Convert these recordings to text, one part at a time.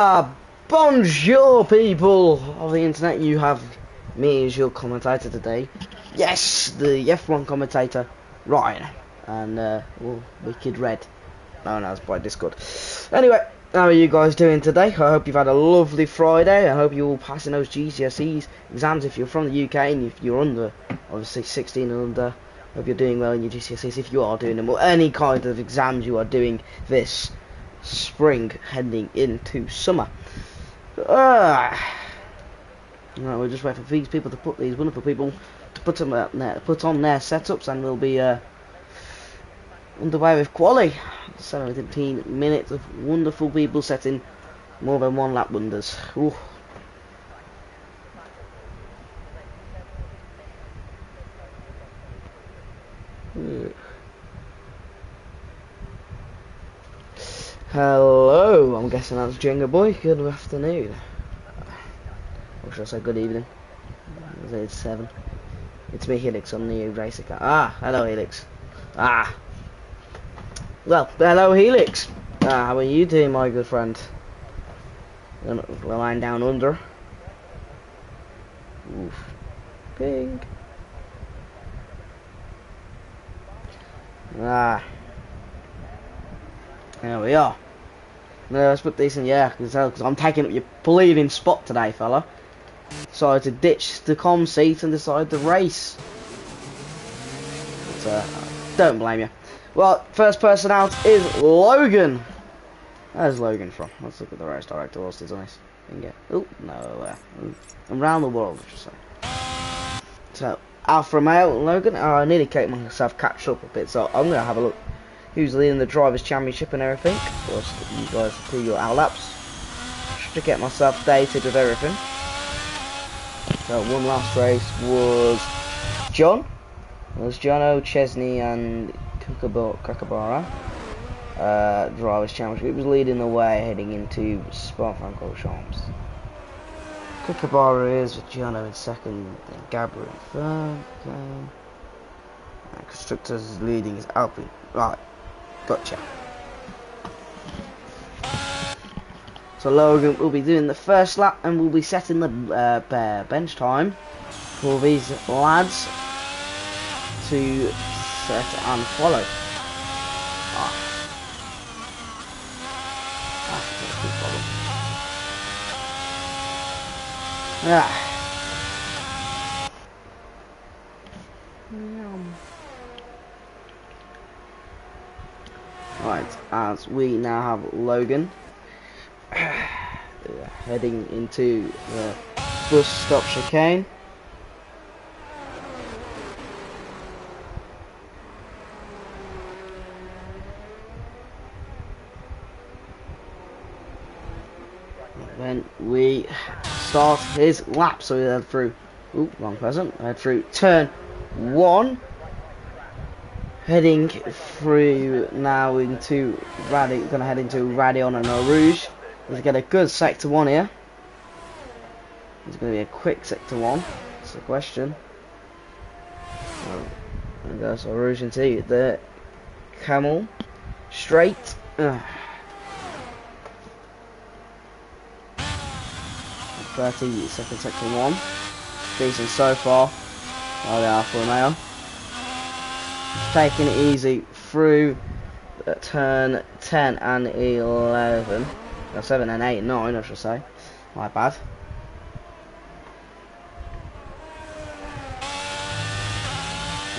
Bonjour people of the internet, you have me as your commentator today. Yes, the F1 commentator, Ryan, and Wicked Red, known as by Discord. Anyway, how are you guys doing today? I hope you've had a lovely Friday. I hope you're all passing those GCSEs exams if you're from the UK, and if you're under, obviously 16 and under, hope you're doing well in your GCSEs if you are doing them, or any kind of exams you are doing this spring heading into summer. Right, we'll just wait for these people to put these wonderful people to put on their setups, and we'll be underway with quali. 17 minutes of wonderful people setting more than one lap wonders. Ooh. Hello, I'm guessing that's Jenga Boy. Good afternoon. Or should I say good evening? It's 7. It's me, Helix, on the racer car. Ah, hello, Helix. Ah. Well, hello, Helix. How are you doing, my good friend? Lying down under. Oof. Ping. Ah. There we are. No, let's put these in, yeah, because I'm taking up your bleeding spot today, fella. Decided to ditch the comm seat and decide to race. But, don't blame you. Well, first person out is Logan. Where's Logan from? Let's look at the race director. What's his eyes? Oh, no, around the world, I should say. So, Alfa Romeo, Logan. Oh, I nearly kept myself catch up a bit, so I'm going to have a look who's leading the Drivers' Championship and everything. Whilst you guys do your outlaps. Just to get myself updated with everything. So, one last race was John. It was Jono, Chesney, and Kookaburra. Drivers' Championship. It was leading the way heading into Spa Francorchamps. Kookaburra is with Jono in second, then Gabriel in third. Okay. And Constructors leading is Alpine. Right. Gotcha. So Logan will be doing the first lap, and we'll be setting the bench time for these lads to set and follow. That's a big problem. Yeah. Right, as we now have Logan heading into the bus stop chicane. Then we start his lap, so we head through, wrong person, head through turn 1. Heading through now into gonna head into Radion and Eau Rouge. Let's get a good sector 1 here. It's gonna be a quick sector 1. That's the question. And goes Eau Rouge into the Camel straight. 30 second sector 1. Decent so far. Oh, the Alfa Romeo. Taking it easy through turn 10 and 11. 7 and 8 and 9, I should say. My bad.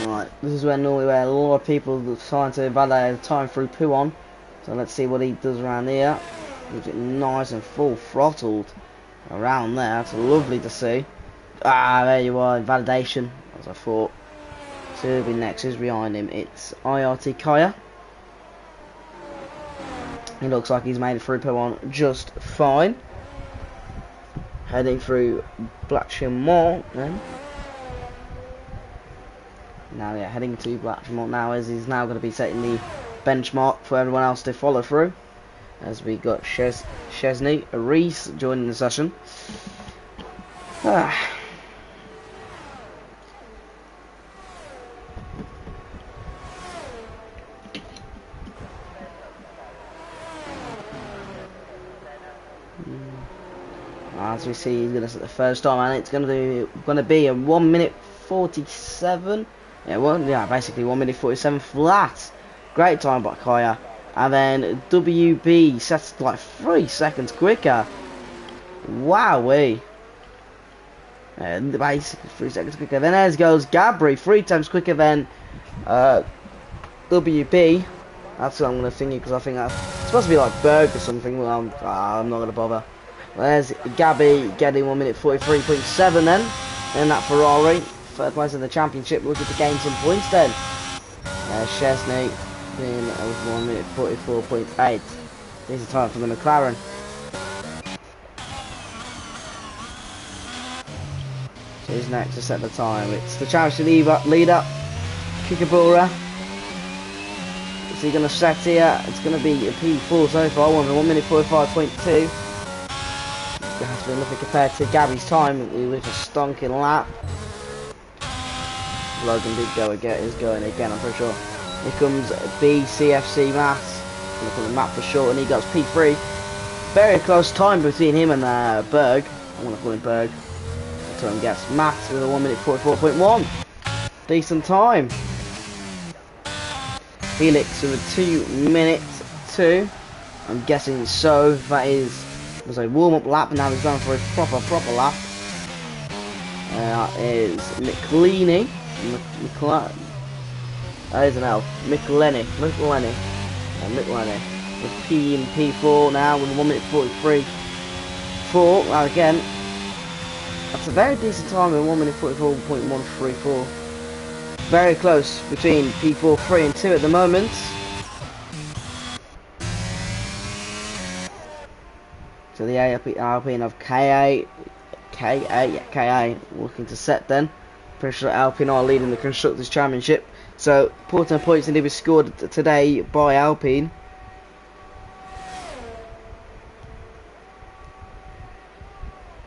Right, this is normally where a lot of people are trying to validate the time through Puon. So let's see what he does around here. Keeps it nice and full throttled around there. It's lovely to see. Ah, there you are, validation, as I thought. So be next is behind him. It's IRT Kaya. He looks like he's made it through Puon just fine. Heading through Blanchimont then. Now, yeah, heading to Blanchimont now, as he's now going to be setting the benchmark for everyone else to follow through. As we got Chesney, Reese joining the session. As we see, he's going to set the first time, and it's going to be a 1:47. Yeah, basically 1:47 flat. Great time by Kaya. And then WB sets like 3 seconds quicker. Wowee. And basically 3 seconds quicker. Then there goes Gabri, 3 times quicker than WB. That's what I'm going to think, because I think that's supposed to be like Berg or something. Well, I'm not going to bother. Well, there's Gabby getting 1:43.7 then. And that Ferrari, third place in the championship, looking to gain some points then. Chesney being 1:44.8. This is time for the McLaren. So who's next to set the time? It's the championship leader, Kikabura. Is he going to set here? It's going to be a P4 so far, 1:45.2. Has been nothing compared to Gabby's time with a stonking lap. Logan did is going again, I'm pretty sure. Here comes BCFC Matt. I'm going to call him Matt for short, and he goes P3. Very close time between him and Berg. I'm going to call him Berg. That's what I'm guessing. Matt with a 1:44.1. Decent time. Felix with a 2:02. I'm guessing so. That is. It was a warm-up lap, and now he's going for a proper lap. Is McLeany. There's an L. McLenny. McLenny with P and P4 now with 1:43.4. Now again, that's a very decent time in 1:44.134. Very close between P4, 3 and 2 at the moment. So the Alpine of KA looking to set then. Pretty sure Alpine are leading the Constructors' Championship. So, important points need to be scored today by Alpine.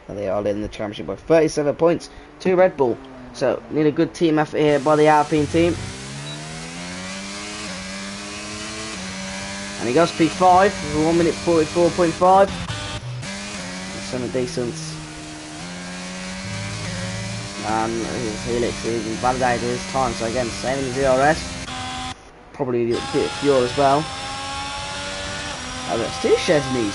And they are leading the championship by 37 points to Red Bull. So, need a good team effort here by the Alpine team. And he goes P5 with 1:44.5. Some decent. And Felix even validated his time, so again, same as DRS. Probably a bit of fuel as well. Oh, there's 2 Chesneys.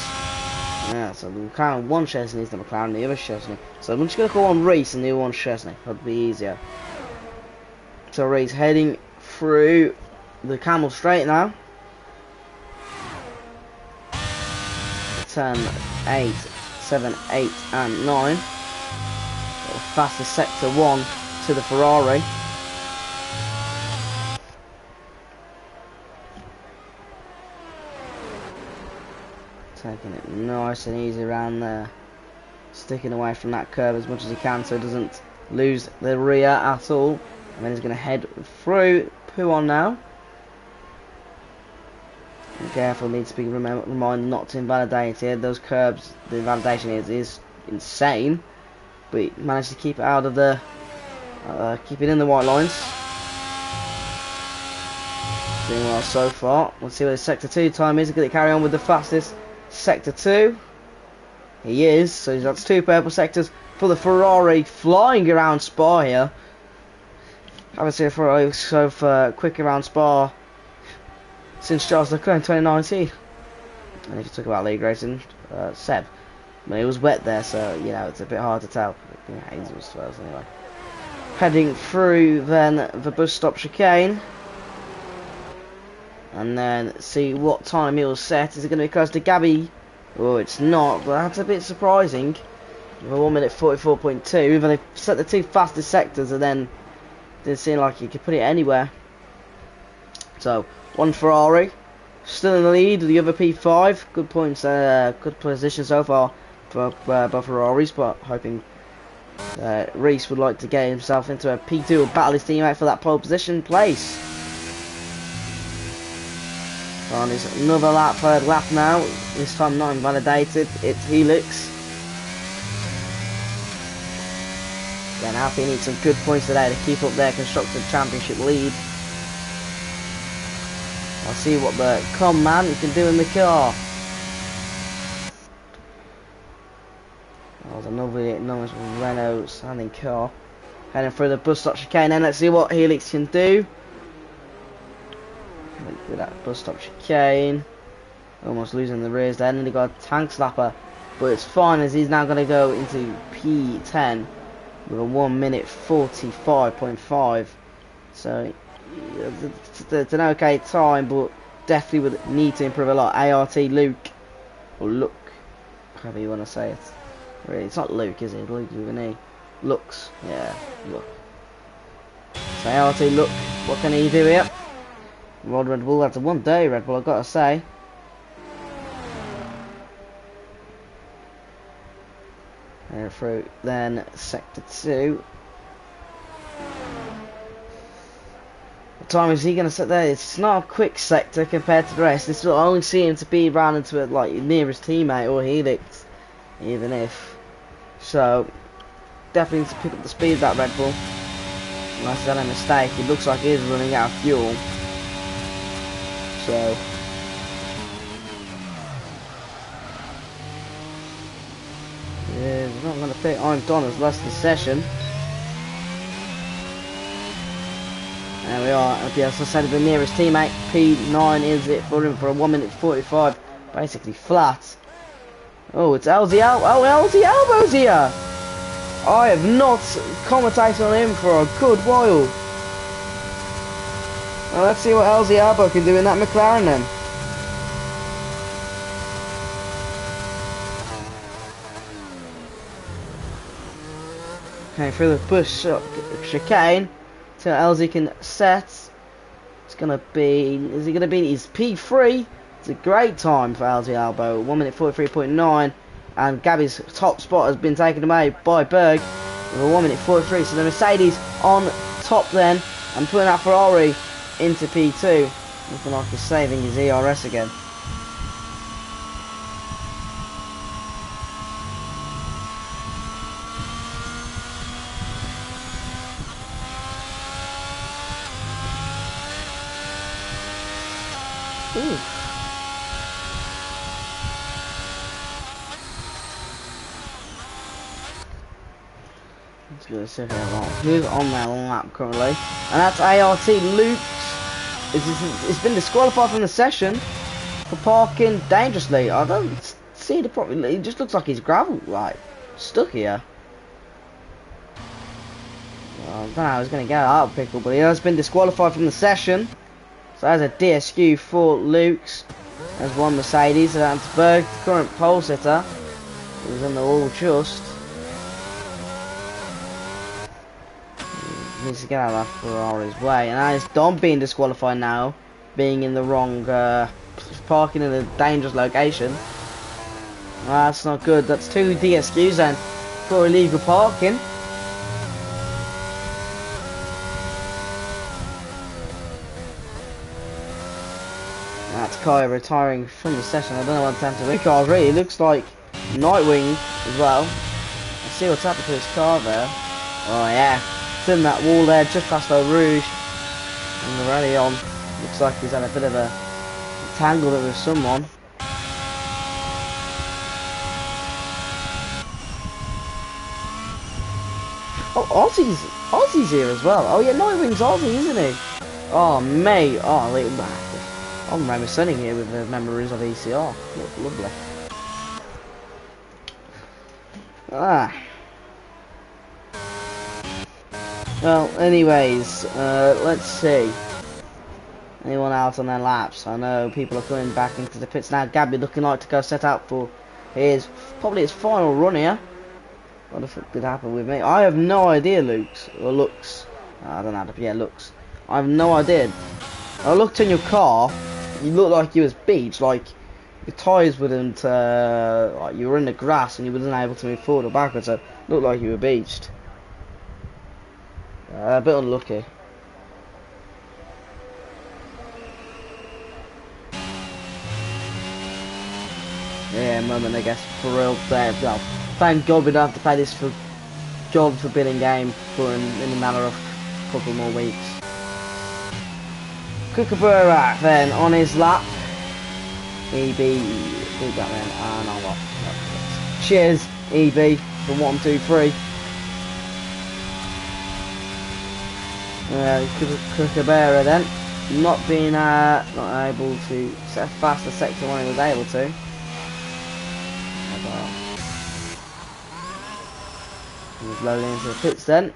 Yeah, so the McLaren, one Chesney is the McLaren, the other Chesney. So I'm just going to call one Reese and the other one Chesney. That'd be easier. So Reese heading through the Camel Straight now. 10, 8, 7, 8 and 9. The fastest sector 1 to the Ferrari. Taking it nice and easy around there. Sticking away from that curve as much as he can so he doesn't lose the rear at all. And then he's going to head through Puon now. Be careful, needs to be reminded not to invalidate here. Those curbs, the invalidation is insane, but he managed to keep it out of the, keep it in the white lines. Doing well so far. Let's see what his sector 2 time is. He's going to carry on with the fastest sector 2. He is. So that's 2 purple sectors for the Ferrari, flying around Spa here. Haven't seen a Ferrari so quick around Spa since Charles Leclerc in 2019. And if you talk about league racing, Seb. I mean, it was wet there, so you know it's a bit hard to tell. Haynes was first anyway. Heading through then the bus stop chicane, and then see what time he will set. Is it going to be close to Gabby? Oh, it's not, but that's a bit surprising. 1:44.2. Even they set the 2 fastest sectors, and then didn't seem like you could put it anywhere. So, one Ferrari, still in the lead, the other P5. Good points, good position so far for both Ferraris, but hoping Reese would like to get himself into a P2 or battle his teammate for that pole position place. On his another lap, third lap now, this time not invalidated, it's Helix. Again, Alpine needs some good points today to keep up their Constructors' Championship lead. I'll see what the man can do in the car. That was another nice Renault standing car. Heading through the bus stop chicane, and let's see what Helix can do. With that bus stop chicane. Almost losing the rears there, and he got a tank slapper. But it's fine as he's now going to go into P10 with a 1 minute 45.5. So it's an okay time, but definitely would need to improve a lot. ART Luke, or Look, however you want to say it. Really, it's not Luke, is it? Luke with an E. Looks, yeah, look. So ART Look, what can he do here? Rod Red Bull, that's a 1 day Red Bull, I've got to say. And through then sector 2. What time is he going to set there? It's not a quick sector compared to the rest. This will only seem to be round into it like your nearest teammate or Helix, even if. So definitely needs to pick up the speed of that Red Bull. Unless that's a mistake, it looks like he is running out of fuel. So yeah, we're not going to pick. I'm done as last this session. There we are. Okay, as I said, the nearest teammate P9 is it for him for a 1 minute 45, basically flat. Oh, it's LZ Albo. Oh, LZ Albo's here. I have not commentated on him for a good while. Well, let's see what LZ Albo can do in that McLaren then. Okay, through the bush chicane till LZ can set. It's gonna be. Is he gonna be? He's P3. It's a great time for LZ Albo. 1 minute 43.9. And Gabby's top spot has been taken away by Berg with a 1 minute 43. So the Mercedes on top then, and putting that Ferrari into P2. Looking like he's saving his ERS again. Ooh. Who's on their lap currently? And that's ART Luke's. It's been disqualified from the session for parking dangerously. I don't see the problem. It just looks like he's gravel, like, stuck here. Well, I don't know how he's going to get out of pickle, but he has been disqualified from the session. So there's a DSQ for Luke's. There's one Mercedes, and that's Berg, the current pole sitter, who's in the wall just. Needs to get out of that Ferrari's way, and that is Dom being disqualified now, being in the wrong parking in a dangerous location. That's not good. That's 2 DSQs then for illegal parking. That's Kaya retiring from the session. I don't know what's happened to his car. Really, it looks like Nightwing as well. Let's see what's happened to his car there. Oh yeah. In that wall there just past Eau Rouge and the rally on. Looks like he's had a bit of a tangle with someone. Oh, Ozzy's here as well. Oh yeah, Nightwing's Ozzy, isn't he? Oh mate, oh look at that. I remember sitting here with the memories of ECR. Look, lovely. Ah. Well, anyways, let's see. Anyone else on their laps? I know people are coming back into the pits now. Gabby looking like to go set out for probably his final run here. What the fuck did happen with me? I have no idea, Looks. I don't know how to, yeah, Looks. I have no idea. I looked in your car, you looked like you was beached, like your tyres wouldn't, like you were in the grass and you wasn't able to move forward or backwards, so it looked like you were beached. A bit unlucky. Yeah, moment I guess for real there. Well, thank God we don't have to play this for God forbidding game for in a matter of a couple more weeks. Kookaburra then on his lap. EB beat that man. Ah, no, what? Cheers, EB. for 1, 2, 3. Kookaburra then not being not able to set fast as sector 1 he was able to. He was loading into the pits then.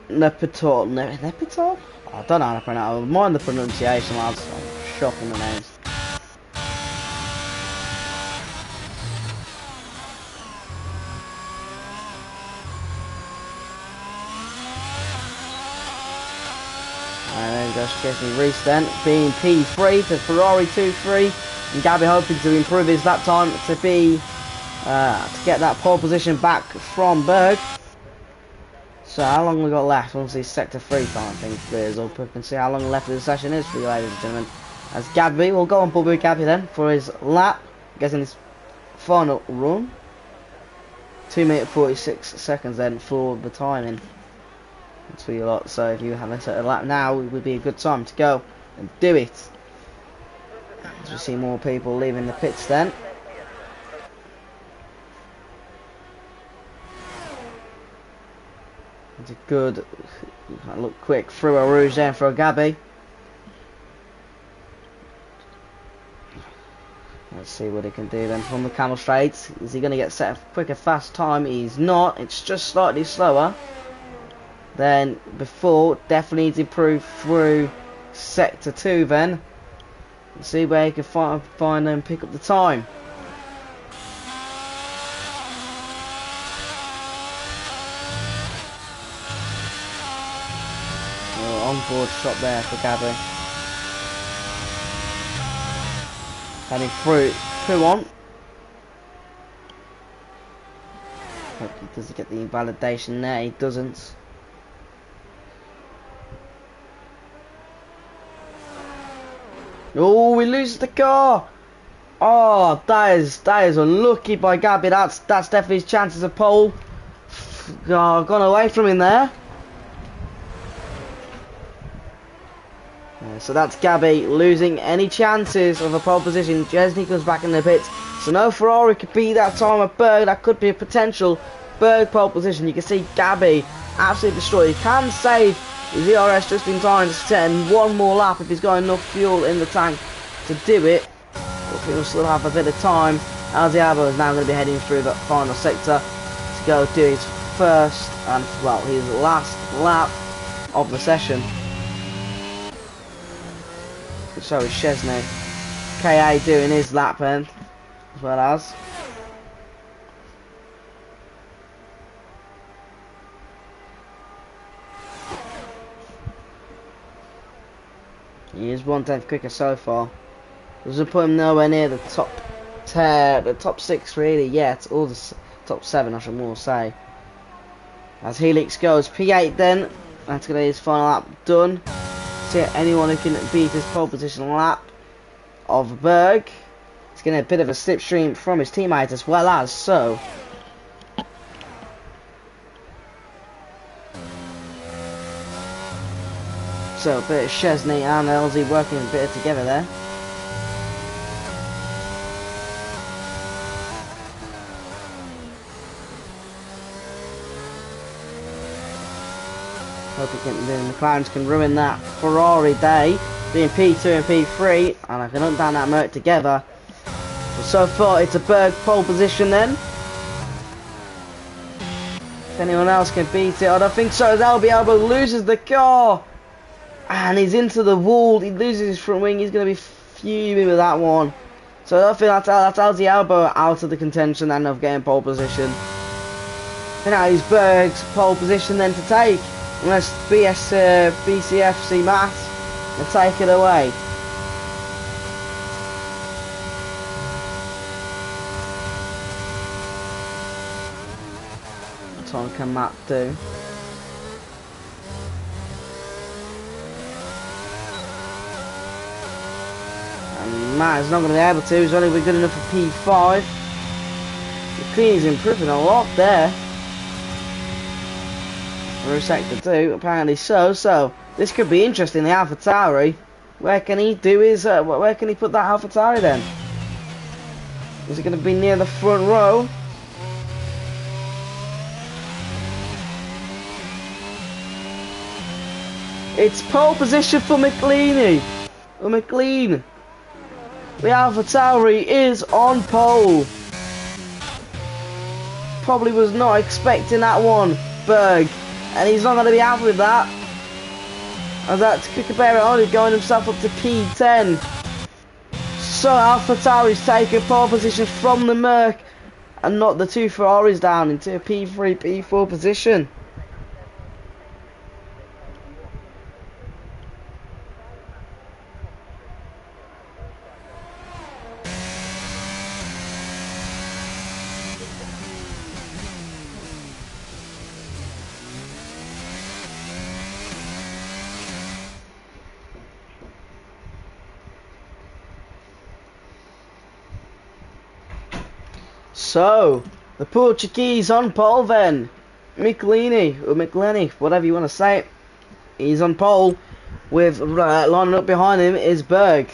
Nepitor? I don't know how to pronounce it. Mind the pronunciation, lads. I'm shocking the names. And then just Chesney Reese then, being P3 to Ferrari 2-3, and Gabby hoping to improve his lap time to be to get that pole position back from Berg. So how long we got left? Once this sector 3 time thing clears up, we can see how long left of the session is for you, ladies and gentlemen. As Gabby will go on board with Gabby then for his lap, getting his final run. 2 minutes 46 seconds then for the timing. That's for you lot. So if you have a certain lap now, it would be a good time to go and do it. As we see more people leaving the pits then. It's a good look quick through a Rouge there for a Gabby. Let's see what he can do then from the Camel Straight. Is he going to get set a quicker fast time? He's not. It's just slightly slower than before. Definitely needs to improve through sector 2 then. Let's see where he can find and pick up the time. On-board shot there for Gabby. Heading through on. Hope he doesn't get the invalidation there. He doesn't. Oh, he loses the car. Oh, that is unlucky by Gabby. That's definitely his chances of pole. Gone away from him there. So that's Gabby losing any chances of a pole position. Chesney comes back in the pits. So no Ferrari could beat that time at Berg. That could be a potential Berg pole position. You can see Gabby absolutely destroyed. He can save his ERS just in time to set one more lap if he's got enough fuel in the tank to do it. But he'll still have a bit of time. Alziabo is now going to be heading through that final sector to go do his first and, well, his last lap of the session. So is Chesney. KA doing his lap end as well as. He is 1/10 quicker so far. Doesn't put him nowhere near the top 10, the top 6 really yet, or the top 7 I should more say. As Helix goes P8 then, that's going to be his final lap done. See anyone who can beat his pole position lap of Berg. He's getting a bit of a slipstream from his teammate as well as so. So a bit of Chesney and LZ working a bit together there. Hope the McLarens can ruin that Ferrari day, being P2 and P3, and I can hunt down that Merc together. But so far it's a Berg pole position then. If anyone else can beat it, I don't think so. Alziabo loses the car, and he's into the wall. He loses his front wing. He's going to be fuming with that one. So I don't think that's Alziabo out of the contention and of getting pole position. And now he's Berg's pole position then to take. Unless BCF see Matt and take it away. What time can Matt do? And Matt is not going to be able to. He's only good enough for P5. The clean is improving a lot there. For sector 2, apparently so. So this could be interesting. The AlphaTauri Where can he do his? Where can he put that AlphaTauri then? Is it going to be near the front row? It's pole position for McLeany. McLean. The AlphaTauri is on pole. Probably was not expecting that one, Berg. And he's not going to be happy with that. And that's Kookaburra only going himself up to P10. So AlphaTauri's taking pole position from the Merc and knocked the two Ferraris down into a P3, P4 position. So, the Portuguese on pole then. McLeany, or McLeany, whatever you want to say it. He's on pole with, lining up behind him is Berg.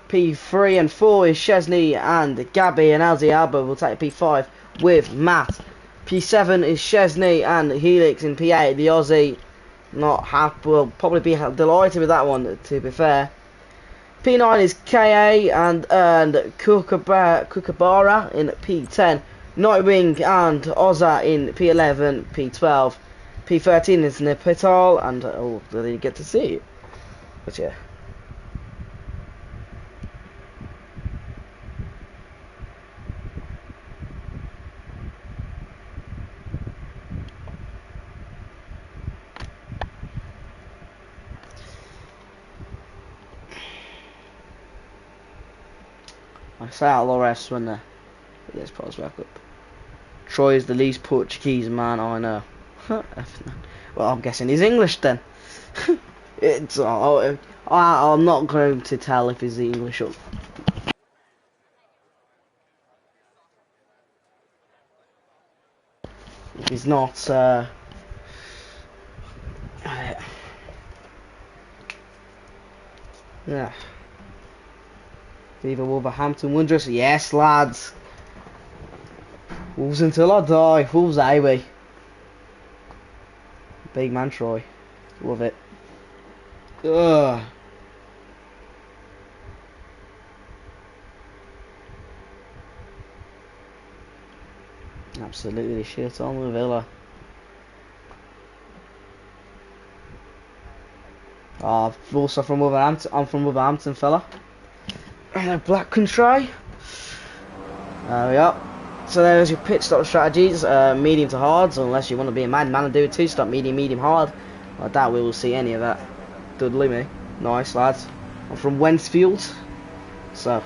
P3 and 4 is Chesney and Gabby, and Alzi Alba will take P5 with Matt. P7 is Chesney and Helix in P8. The Aussie not happy, will probably be delighted with that one, to be fair. P9 is KA and Kookaburra in P10. Nightwing and Ozza in P11, P12. P13 is Nipital, and oh, did you get to see it? But yeah. I say out Lores when the this pulls back up. Troy is the least Portuguese man I know. Well, I'm guessing he's English then. It's I'm not going to tell if he's English or. If he's not. Yeah. Viva Wolverhampton Wanderers. Yes, lads. Wolves until I die. Wolves, eh, big man Troy. Love it. Ugh. Absolutely shit on the Villa. Oh, also from Wolverhampton. I'm from Wolverhampton, fella. And a black country. There we go. So there's your pit stop strategies. Medium to hards, unless you want to be a madman and do a two-stop medium, hard. I doubt we will see any of that. Dudley, me. Nice, lads. I'm from Wensfield. So,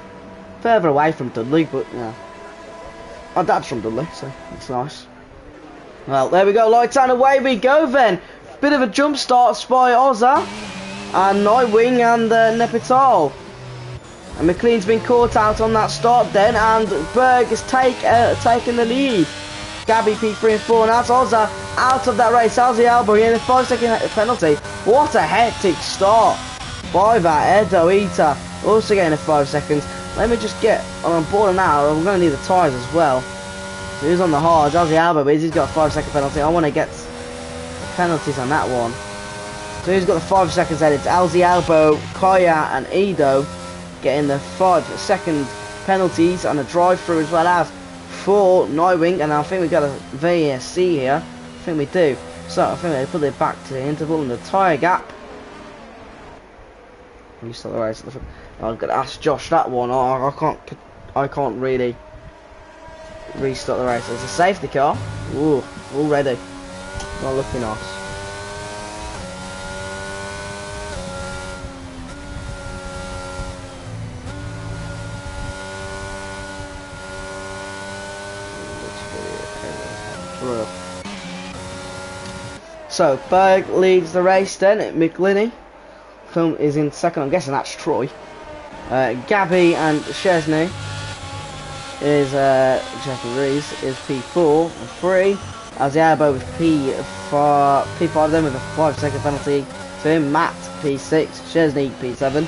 further away from Dudley, but yeah. My dad's from Dudley, so it's nice. Well, there we go. Lights and away we go then. Bit of a jump start by Ozza. And Nightwing and Nepital. And McLean's been caught out on that start then, and Berg has taken the lead. Gabby P3 and 4, and that's Ozza out of that race. Alzi Alba in a 5-second penalty. What a hectic start by that Edo Ita. Also getting a 5 seconds. Let me just get on board now. I'm going to need the tyres as well. So who's on the hards? Alzi Alba, but he's got a 5-second penalty. I want to get the penalties on that one. So who's got the 5 seconds then? It's Alzi Alba, Kaya and Edo. Getting the 5-second penalties and a drive-through, as well as for Nightwing, and I think we got a VSC here. I think we do. So I think they put it back to the interval and the tyre gap. You start the race. I'm gonna ask Josh that one. I can't really restart the race. It's a safety car. Ooh, already not looking nice. So Berg leads the race then. McLeany is in second. I'm guessing that's Troy. Gabby and Chesney is Chesney Rees is P4 and 3. Alziabo with P5 then with a 5-second penalty to him. Matt P6, Chesney P7,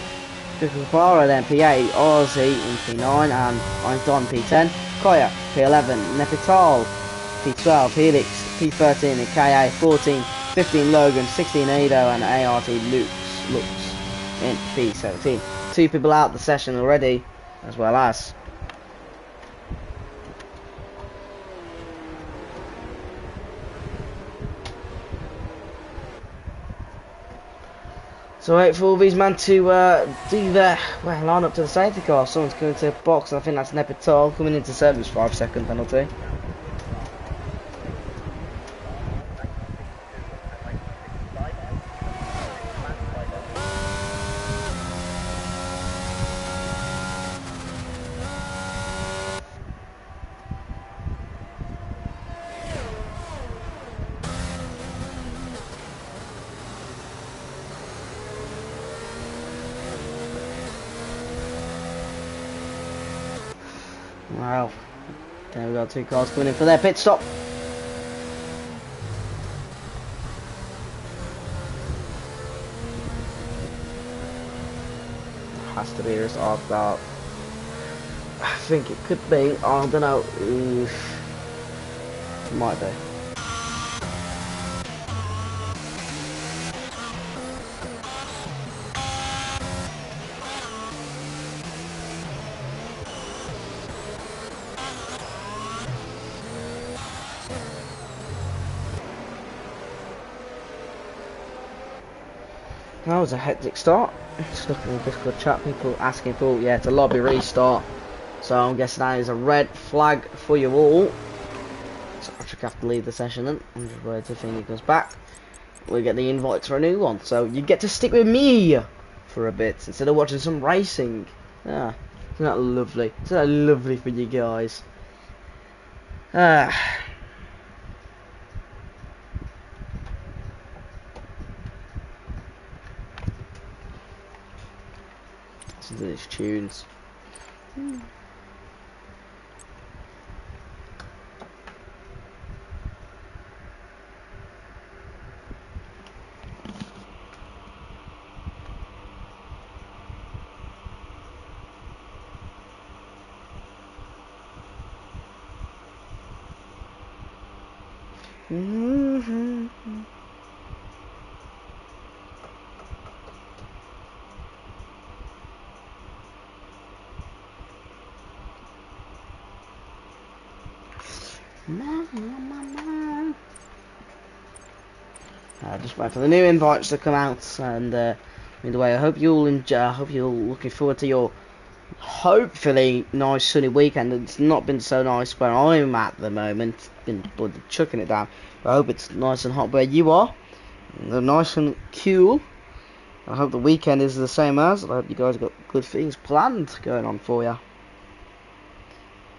Kukupara then P8, Ozzy in P9 and Don P10, Koya P11, Nepital P12, Helix P13 and KA 14, 15 Logan, 16 Ado and ART Lux in P17. Two people out the session already, as well as so wait for all these men to do their line up to the safety car. Someone's going to box, and I think that's Nepital coming into service. 5-second penalty. Wow, there we got two cars coming in for their pit stop. Has to be just off that. I think it could be. I don't know. It might be. That was a hectic start. Just looking at the Discord chat, people asking for it's a lobby restart. So I'm guessing that is a red flag for you all. So I should have to leave the session then. I'm just waiting till Thingy comes back. We get the invite for a new one. So you get to stick with me for a bit instead of watching some racing. Yeah, isn't that lovely? Isn't that lovely for you guys? Listen to these tunes. Just wait for the new invites to come out, and either way, I hope you all enjoy. I hope you're all looking forward to your hopefully nice sunny weekend. It's not been so nice where I'm at the moment. It's been bloody chucking it down. But I hope it's nice and hot where you are. They're nice and cool. I hope the weekend is the same as. I hope you guys got good things planned going on for you.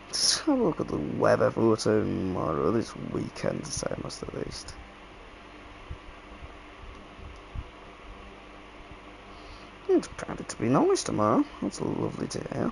Let's have a look at the weather for tomorrow. This weekend, the same as the least. It's planning to be nice tomorrow. That's lovely to hear.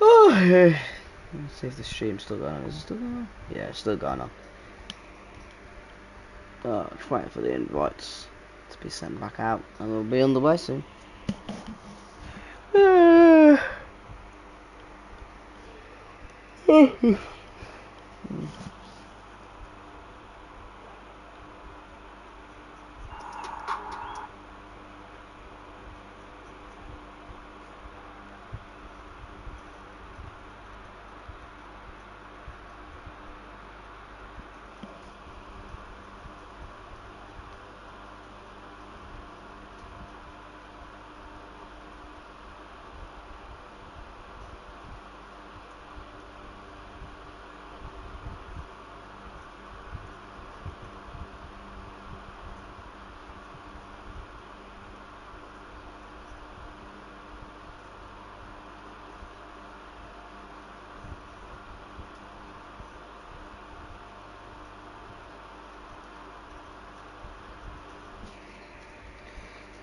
Oh, let's see if the stream's still going on. Is it still going on? Yeah, it's still going on. Just waiting for the invites to be sent back out, and we'll be on the way soon.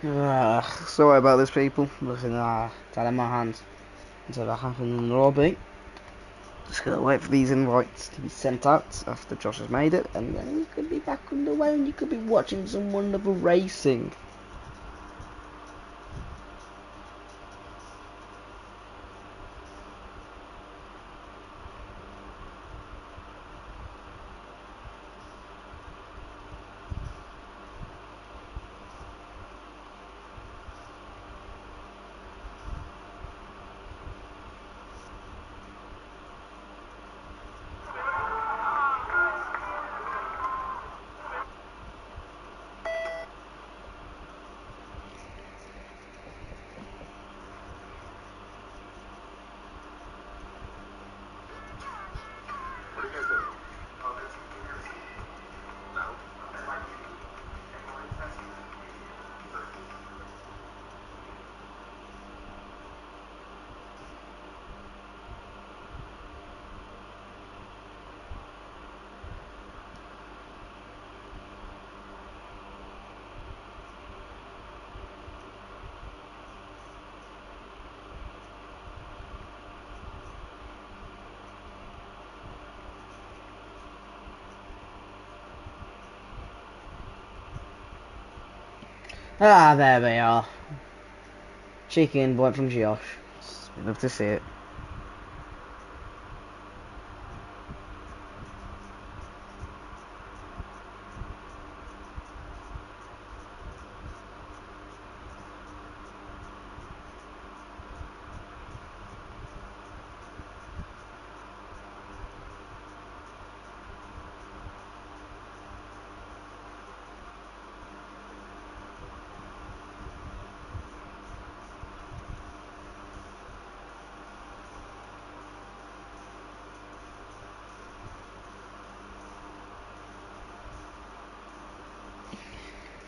Sorry about this, people. Looking at in my hands until that happened in the lobby. Just gotta wait for these invites to be sent out after Josh has made it, and then we could be back underway and you could be watching some wonderful racing. Ah, there we are. Cheeky invite from Josh. We'd love to see it.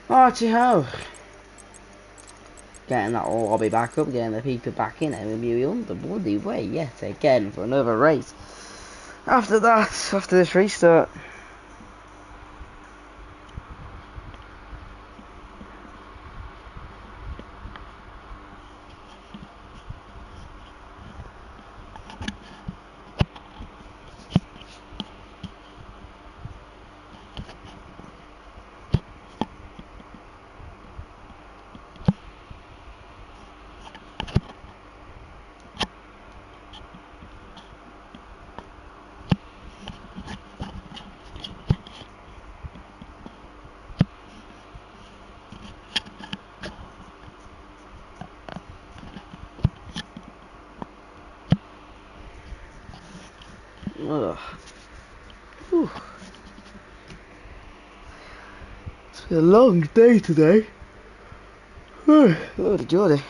Righty ho. Getting that lobby back up, getting the people back in, and we'll be on the bloody way yet again for another race. After that, after this restart. Ugh. Whew. It's been a long day today. Lordy Jordy.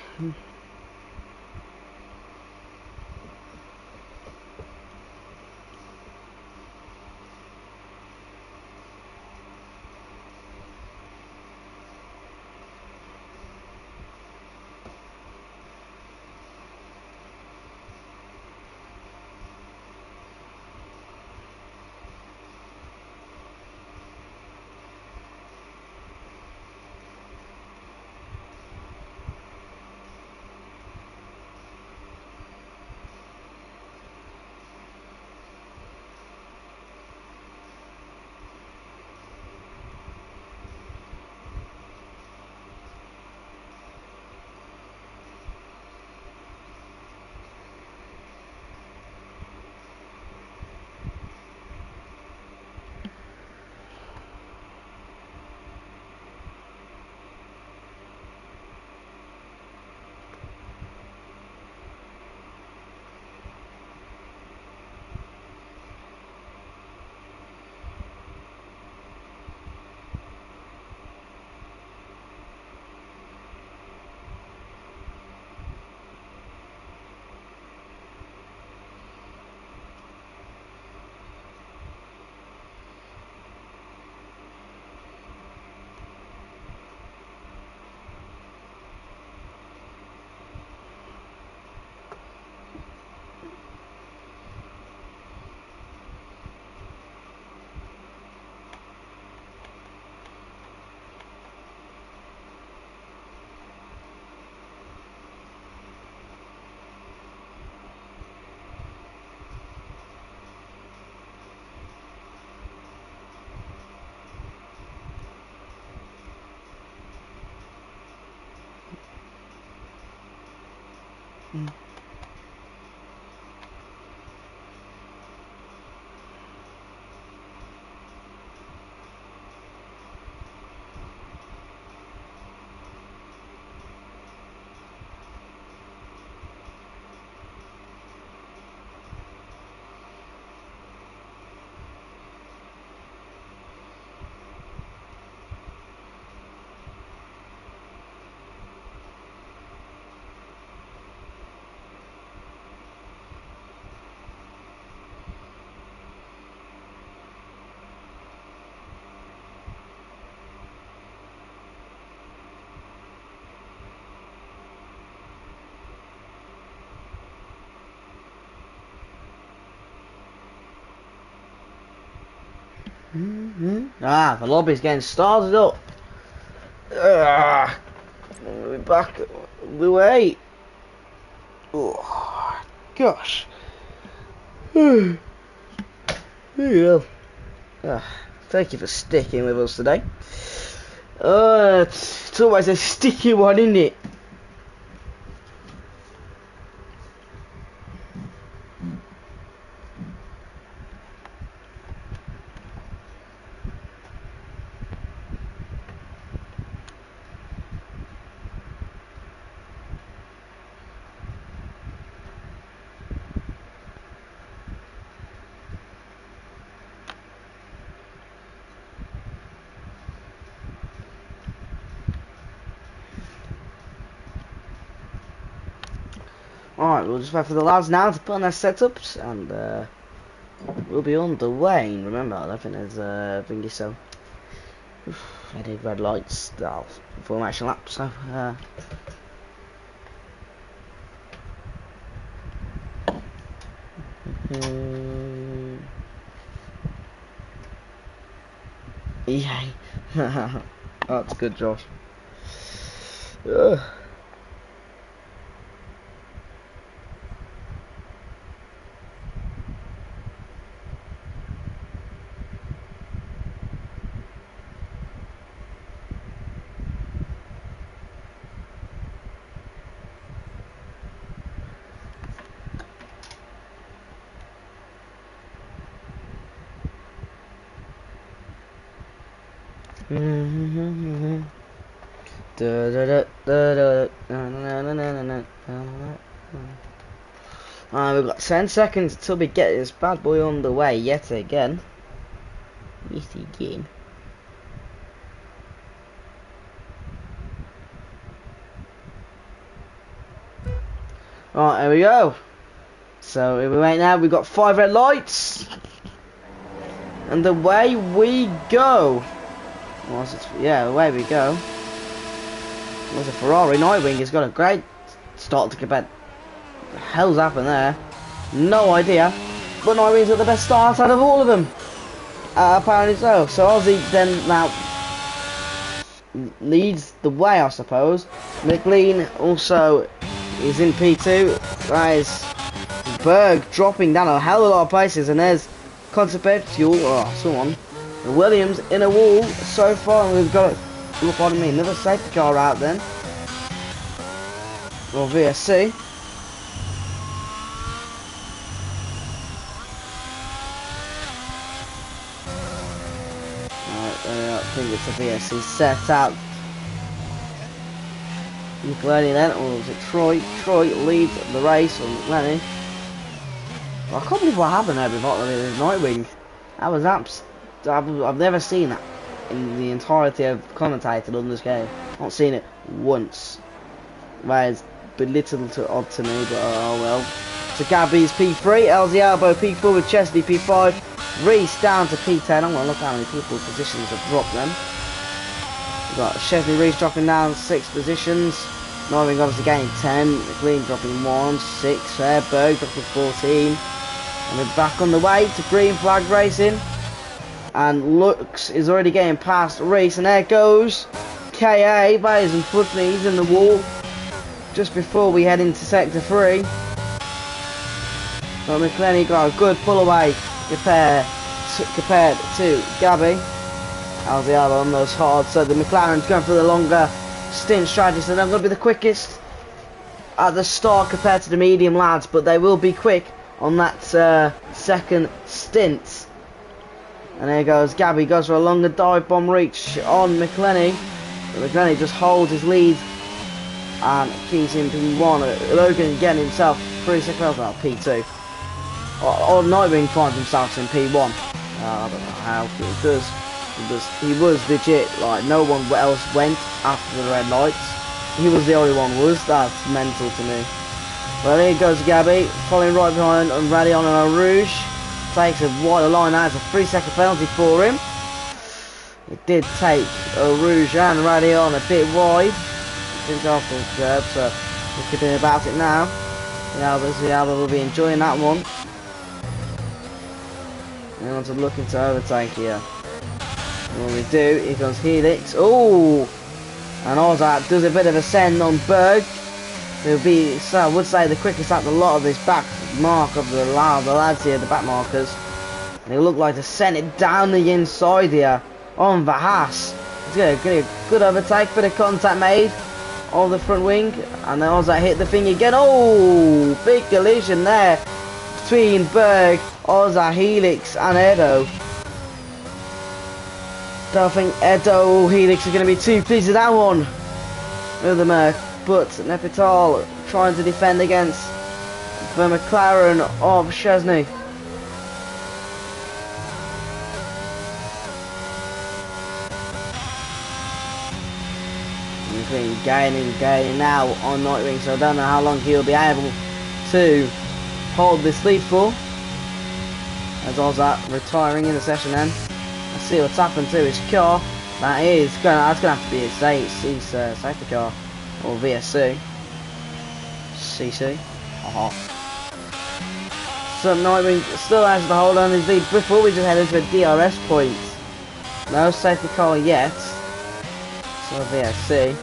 Ah, the lobby's getting started up. We're back the way. Oh, gosh. Yeah. Thank you for sticking with us today. It's always a sticky one, isn't it? Alright, we'll just wait for the lads now to put on their setups and we'll be on the way. Remember, I don't think there's thingy, so I did red lights formation lap, so yay. That's good, Josh. We've got 10 seconds till we get this bad boy on the way yet again. Yet again. Right, here we go. So here we wait now. We've got 5 red lights. And away we go. Yeah, away we go. There's a Ferrari. Nightwing has got a great start to compare. What the hell's happened there? No idea. But Nightwing's got the best start out of all of them. Apparently so. So Ozzy then now leads the way, I suppose. McLean also is in P2. That is Berg dropping down a hell of a lot of places, and there's Conceptual, someone. Williams in a wall so far, and we've got, pardon me, another safety car out then. Or VSC. I think it's a VSC set out. McLenny then, or was it Troy? Troy leads the race on McLenny. Well, I can't believe what happened there with Nightwing. That was I've never seen that in the entirety of commentating on this game. Not seen it once. That is belittled to odd to me, but oh well. So Gabby's P3, LZ Elbow P4 with Chesley P5, Reese down to P10. I'm gonna look how many people positions have dropped then. We've got Chesley Reese dropping down 6 positions. Nightwing obviously gaining 10, McLean dropping 1, 6, Fairberg dropping 14. And we're back on the way to green flag racing. And Lux is already getting past Reese, and there goes KA. That is unfortunately, he's in the wall just before we head into sector 3. But McLenny got a good pull away compared to Gabby. How's the other on those hard? So the McLaren's going for the longer stint strategy, so they're going to be the quickest. at the start compared to the medium lads, but they will be quick on that second stint. And there goes Gabby, goes for a longer dive bomb reach on McLenny. But McLenny just holds his lead and keeps him P1. Logan getting himself 3 seconds, well, P2. Or Nightwing finds himself in P1. I don't know how he does. He was legit, like no one else went after the red lights. He was the only one who was. That's mental to me. Well, here goes Gabby, following right behind on Radion and Rouge. Takes a wider line out. It's a 3-second penalty for him. It did take Rouge and Radion a bit wide. Didn't go off the curb, so we could do about it now. The Alba will be enjoying that one. We want to look into overtake here. And when we do, here comes Helix. Oh! And Ozak does a bit of a send on Berg. He'll be, so I would say, the quickest at the lot of this back mark of the lads here, the back markers. And he'll look like to send it down the inside here on Vahas. It's going to get a good overtake, bit of contact made on the front wing. And then Ozak hit the thing again. Oh! Big collision there between Berg, Ozak, Helix and Edo. Don't think Edo or Helix are going to be too pleased with that one with the Merc, but Nepital trying to defend against the McLaren of Chesney. Gaining now on Nightwing, so I don't know how long he'll be able to hold this lead for. As Ozak retiring in the session then. Let's see what's happened to his car. That's going to have to be his safety car or VSC. CC. So Nightwing still has to hold on his lead before we just head into a DRS point. No safety car yet. So VSC.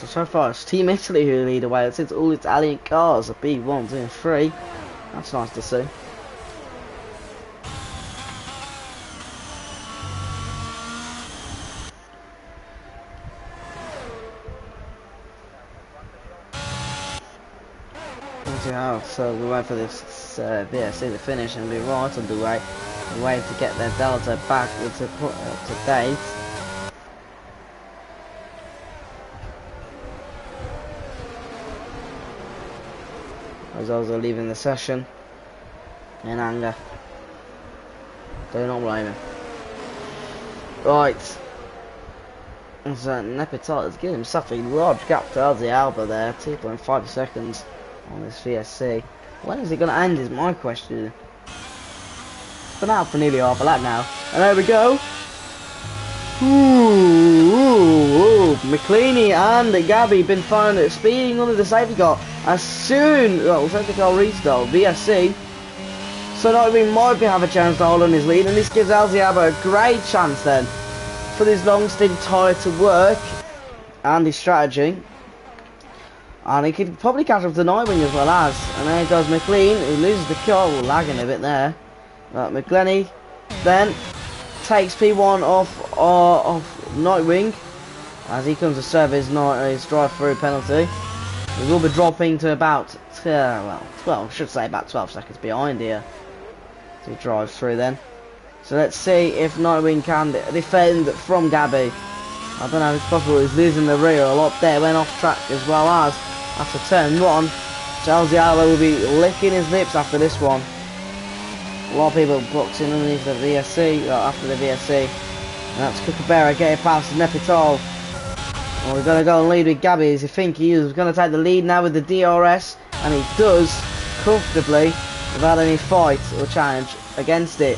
So far it's Team Italy who lead away. Since all Italian cars are B1, 2 and 3. That's nice to see. So we wait for this VSC to finish and be right on the way to get their Delta back up to date. As I was leaving the session in anger. Do not blame him. Right. So Nepital has given himself a large gap to LZ Alba there, 2.5 seconds on this VSC. When is it going to end is my question. It's been out for nearly half a lap now. And there we go. McLeany and Gabby been found speeding under the safety car as soon safety car restart VSC. So Nightwing might have a chance to hold on his lead, and this gives Alziaba a great chance then for this long stint tyre to work and his strategy. And he could probably catch up to Nightwing as well as. And there goes McLean, who loses the car, lagging a bit there. But McLenny then takes P1 off Nightwing as he comes to serve his drive-through penalty. We will be dropping to about 12, should say about 12 seconds behind here to drive through then. So let's see if Nightwing can defend from Gabby. I don't know if it's possible. He's losing the rear a lot there. Went off track as well as after turn 1. Chelsea Alba will be licking his lips after this one. A lot of people boxing underneath the VSC, after the VSC. And that's Kookaburra getting past Nepital. Well, we've got to go and lead with Gabby as you think he is going to take the lead now with the DRS. And he does comfortably without any fight or challenge against it.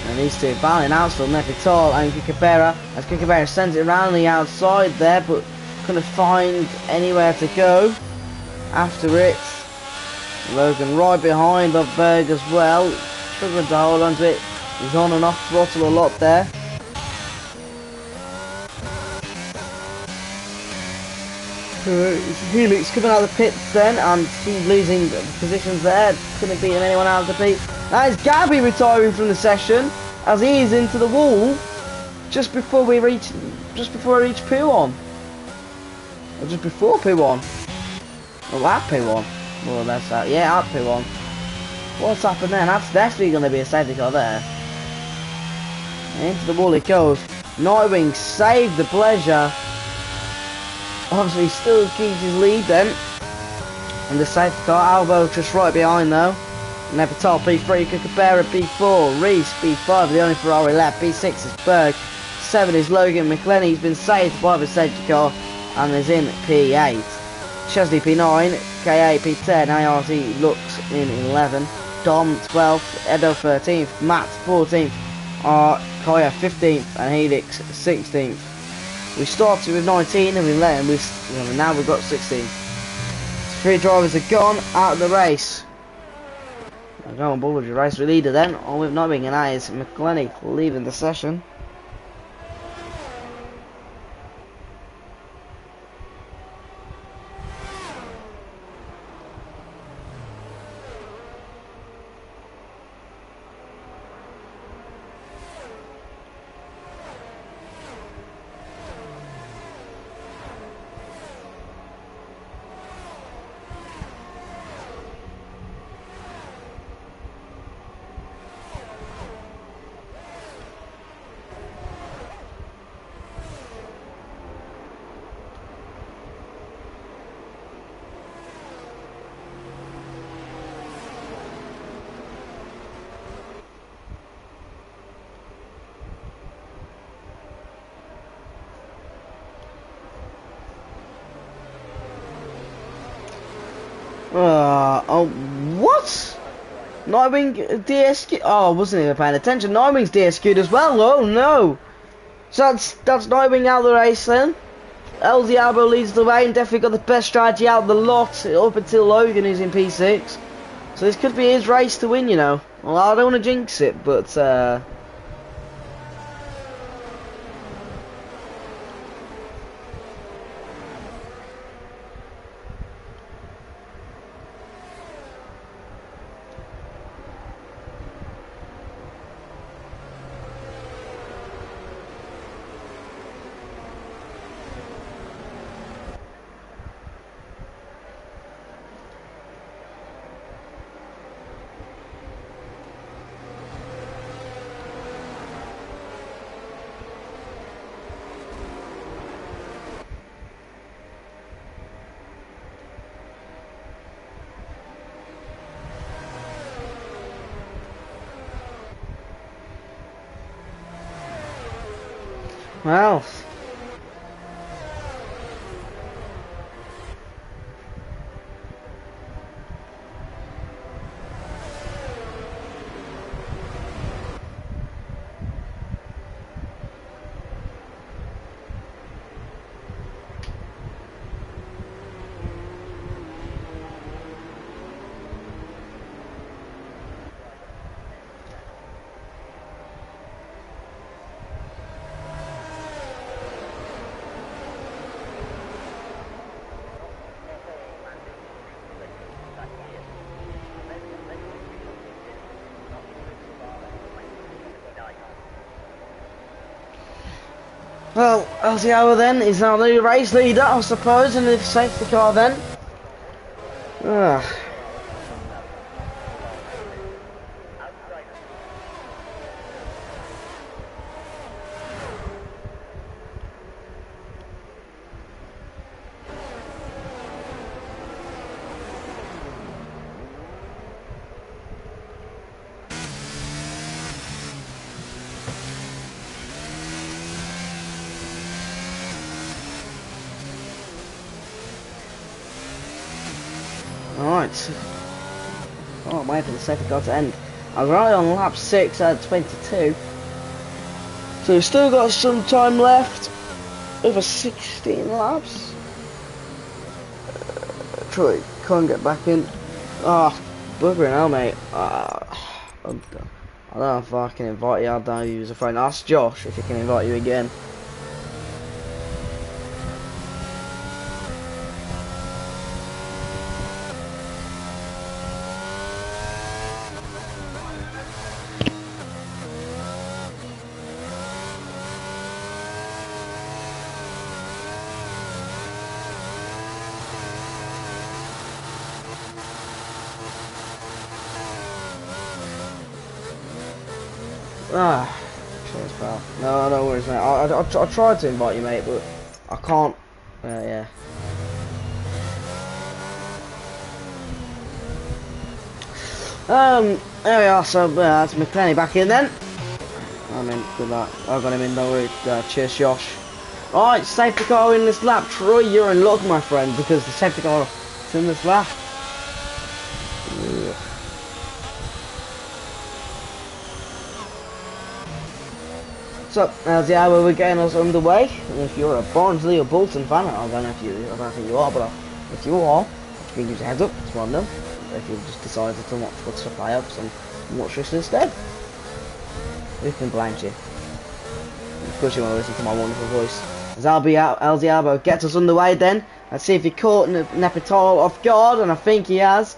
And these two battling out still, Nepital and Kookaburra, as Kookaburra sends it around the outside there, but couldn't find anywhere to go after it. Logan right behind of Berg as well, struggling to hold onto it. He's on and off throttle a lot there. Helix coming out of the pits then, and he's losing positions there. Couldn't beat anyone out of the pit. That is Gabby retiring from the session as he is into the wall just before I reach P1. Or just before P1. Well, at P1. Well, that's that. Yeah, at P1. What's happened then? That's definitely going to be a safety car there. Into the wall it goes. Nightwing saved the pleasure. Obviously still keeps his lead then. And the safety car, Albo just right behind though. Nevertol P3, Kookaburra P4, Reese P5, the only Ferrari left. P6 is Berg, 7 is Logan McLennan, he's been saved by the safety car and is in P8. Chesley P9, KA P10, ART looks in 11, Dom 12th, Edo 13th, Matt 14th, Kaya 15th and Helix 16th. We started with 19 and now we've got 16. 3 drivers are gone out of the race. I'll go on board with your race leader then, on with Nightwing, and that is McLennan leaving the session. Oh, what? Nightwing DSQ. Oh, I wasn't even paying attention. Nightwing's DSQ'd as well. Oh no. So that's Nightwing out of the race then. LZ Albo leads the way and definitely got the best strategy out of the lot up until Logan is in P6. So this could be his race to win, you know. Well, I don't want to jinx it, but well. Well, Elziawa then is now the race leader, I suppose, in the safety car then. Alright. Oh, I'm waiting for the safety car to end. I was right on lap 6 out of 22. So we've still got some time left. Over 16 laps. Troy can't get back in. Ah, buggering hell, mate. I don't know if I can invite you. I don't know if you use a phone. Ask Josh if he can invite you again. Ah, cheers, pal. No, no worries, mate. I tried to invite you, mate, but I can't. Yeah. There we are. So that's McClenny back in then. I'm in. Good luck. I got him in. Don't worry. Cheers, Josh. Alright, safety car in this lap. Troy, you're in luck, my friend, because the safety car is in this lap. Ugh. So, as the hour we're getting us underway, and if you're a Barnsley or Bolton fan, I don't think you are, but if you are, you can give a heads up, it's one of them. If you just decided to not put stuff high ups and watch this instead, who can blame you? Of course you want to listen to my wonderful voice. As Alziabo gets us underway then. Let's see if he caught Nepital off guard, and I think he has.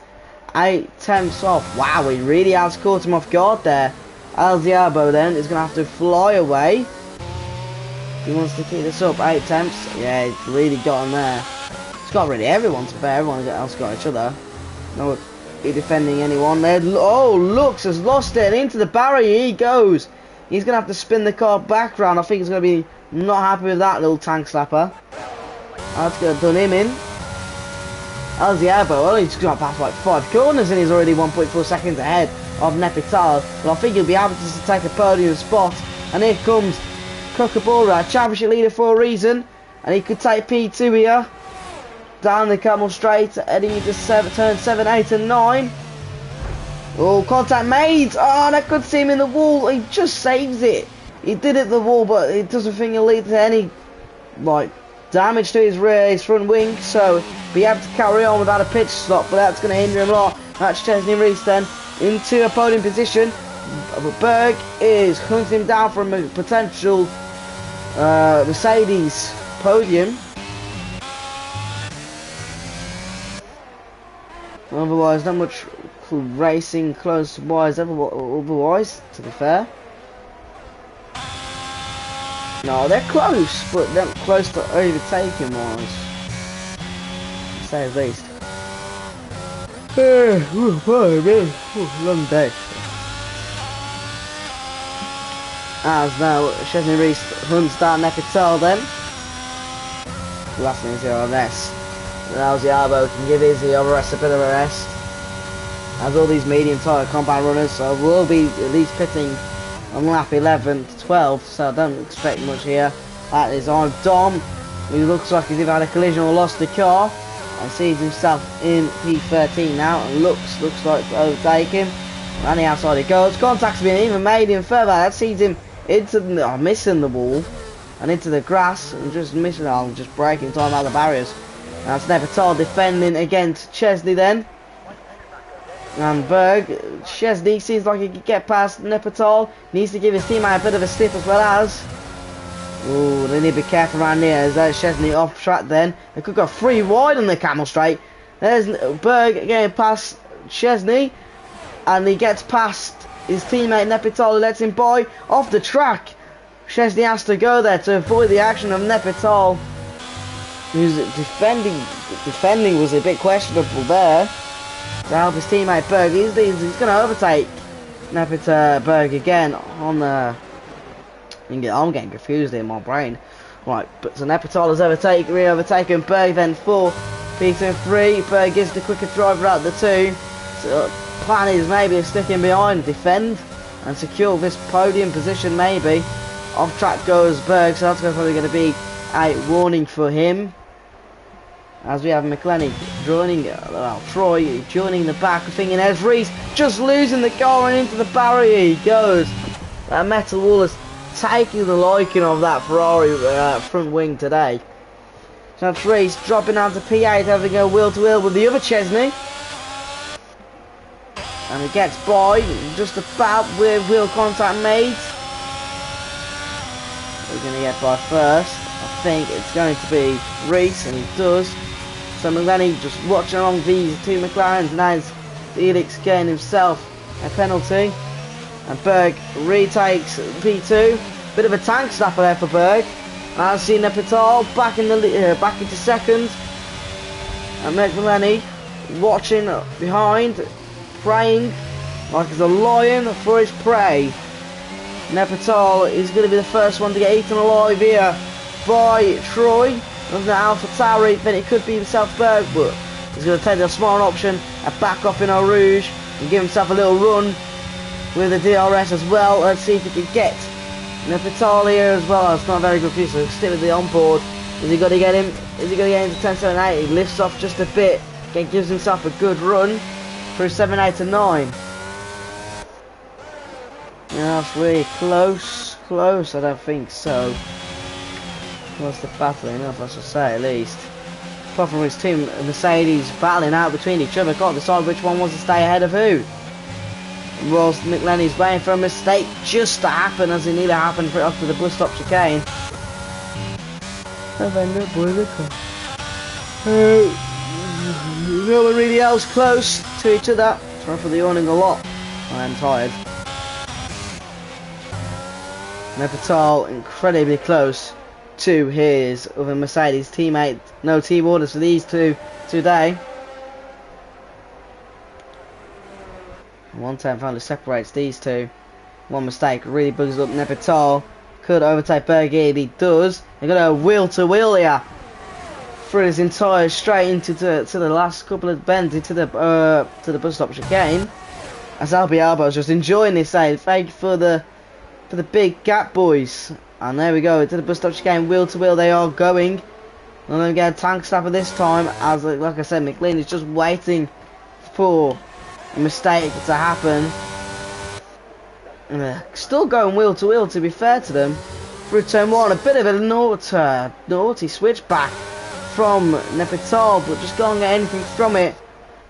8 tenths off. Wow, he really has caught him off guard there. Alziabo then is going to have to fly away. He wants to keep this up. 8 tenths. Yeah, he's really got him there. It's got really everyone to bear. Everyone else got each other. No defending anyone there. Oh, Lux has lost it. Into the barrier he goes. He's going to have to spin the car back round. I think he's going to be not happy with that little tank slapper. That's going to done him in. Alziabo, well, he's got past like 5 corners and he's already 1.4 seconds ahead of Nepital. But I think he'll be able to take a podium spot. And here comes Kookaburra, championship leader for a reason. And he could take P2 here. Down the Camel Straight, heading into turn 7, 8 and 9. Oh, contact made. Oh, that could see him in the wall. He just saves it. He did it the wall, but it doesn't think it'll lead to any like damage to his front wing. So be able to carry on without a pit stop, but that's going to hinder him a lot. That's Chesney Reese then into a podium position. But Berg is hunting him down from a potential Mercedes podium. Otherwise, not much racing close wise otherwise, to be fair. No, they're close, but they're not close to overtaking wise, to say the least. Long day. As now Chesney Reese hunts down Nepital then. Last thing is here on rest. Now Alziabo can give Izzy over rest a bit of a rest. As all these medium tyre compound runners, so we'll be at least pitting on lap 11 to 12, so I don't expect much here. That is on Dom, who looks like he's either had a collision or lost the car, and sees himself in P13 now, and looks like to overtake him. And the outside he goes. Contact's been even made him further. That sees him into the, missing the wall and into the grass, and just missing it, just breaking time out of the barriers. And that's Nepital defending against Chesney then. And Berg, Chesney seems like he could get past Nepital. Needs to give his teammate a bit of a slip as well as. Ooh, they need to be careful around here. As there's Chesney off track then. They could go 3 wide on the Camel Straight. There's Berg getting past Chesney. And he gets past his teammate Nepital, who lets him by off the track. Chesney has to go there to avoid the action of Nepital, who's defending was a bit questionable there. To help his teammate Berg, he's going to overtake Berg again on the. I'm getting confused in my brain. Right, but so Nepital has overtaken Berg then for P2 and 3. Berg is the quicker driver out of the 2. So plan is maybe sticking behind, defend and secure this podium position maybe. Off track goes Berg, so that's probably going to be a warning for him. As we have McClenny joining, Troy joining the back, thinking there's Reese just losing the car and into the barrier he goes. That metal wall is taking the liking of that Ferrari front wing today. So that's Reese dropping down to P8, having a wheel to wheel with the other Chesney. And he gets by, just about with wheel contact made. We're going to get by first. I think it's going to be Reese, and he does. So McClenny just watching along these 2 McLarens, and as Felix getting himself a penalty. And Berg retakes P2. Bit of a tank snapper there for Berg. And I see Nepital back in the back into second. And McClenny watching behind, praying like he's a lion for his prey. Nefertal is going to be the first one to get eaten alive here by Troy. Looking at Alpha Tauri, then it could be himself Berg, but he's going to take the smart option and back off in Eau Rouge and give himself a little run with the DRS as well. Let's see if he can get Nefertal here as well. It's not a very good piece, so stick with the onboard. Is he going to get him? Is he going to get into 10.78? He lifts off just a bit, again, gives himself a good run through 7.8 to 9. Yeah, that's really close, I don't think so. What's the battle enough, I should say, at least. Apart from his team, Mercedes battling out between each other, can't decide which one wants to stay ahead of who. Whilst McLenny's waiting for a mistake just to happen, as it nearly happened after the bus stop chicane. No one really else close to each other. Trying for the awning a lot. I am tired. Nefertal incredibly close to his other Mercedes teammate. No team orders for these two today. 110 finally separates these two. One mistake really bugs up Nefertal. Could overtake Berger if he does. They're going to wheel to wheel here through his entire straight into the last couple of bends into the bus stop chicane. As Albialbo's just enjoying this save. Thank you for the big gap, boys. And there we go, into the bus stop chicane, wheel to wheel they are going. And then we get a tank stopper this time, as like I said, McLean is just waiting for a mistake to happen. Still going wheel to wheel, to be fair to them. Through turn 1, a bit of a naughty switchback from Nefertal, but just can't get anything from it.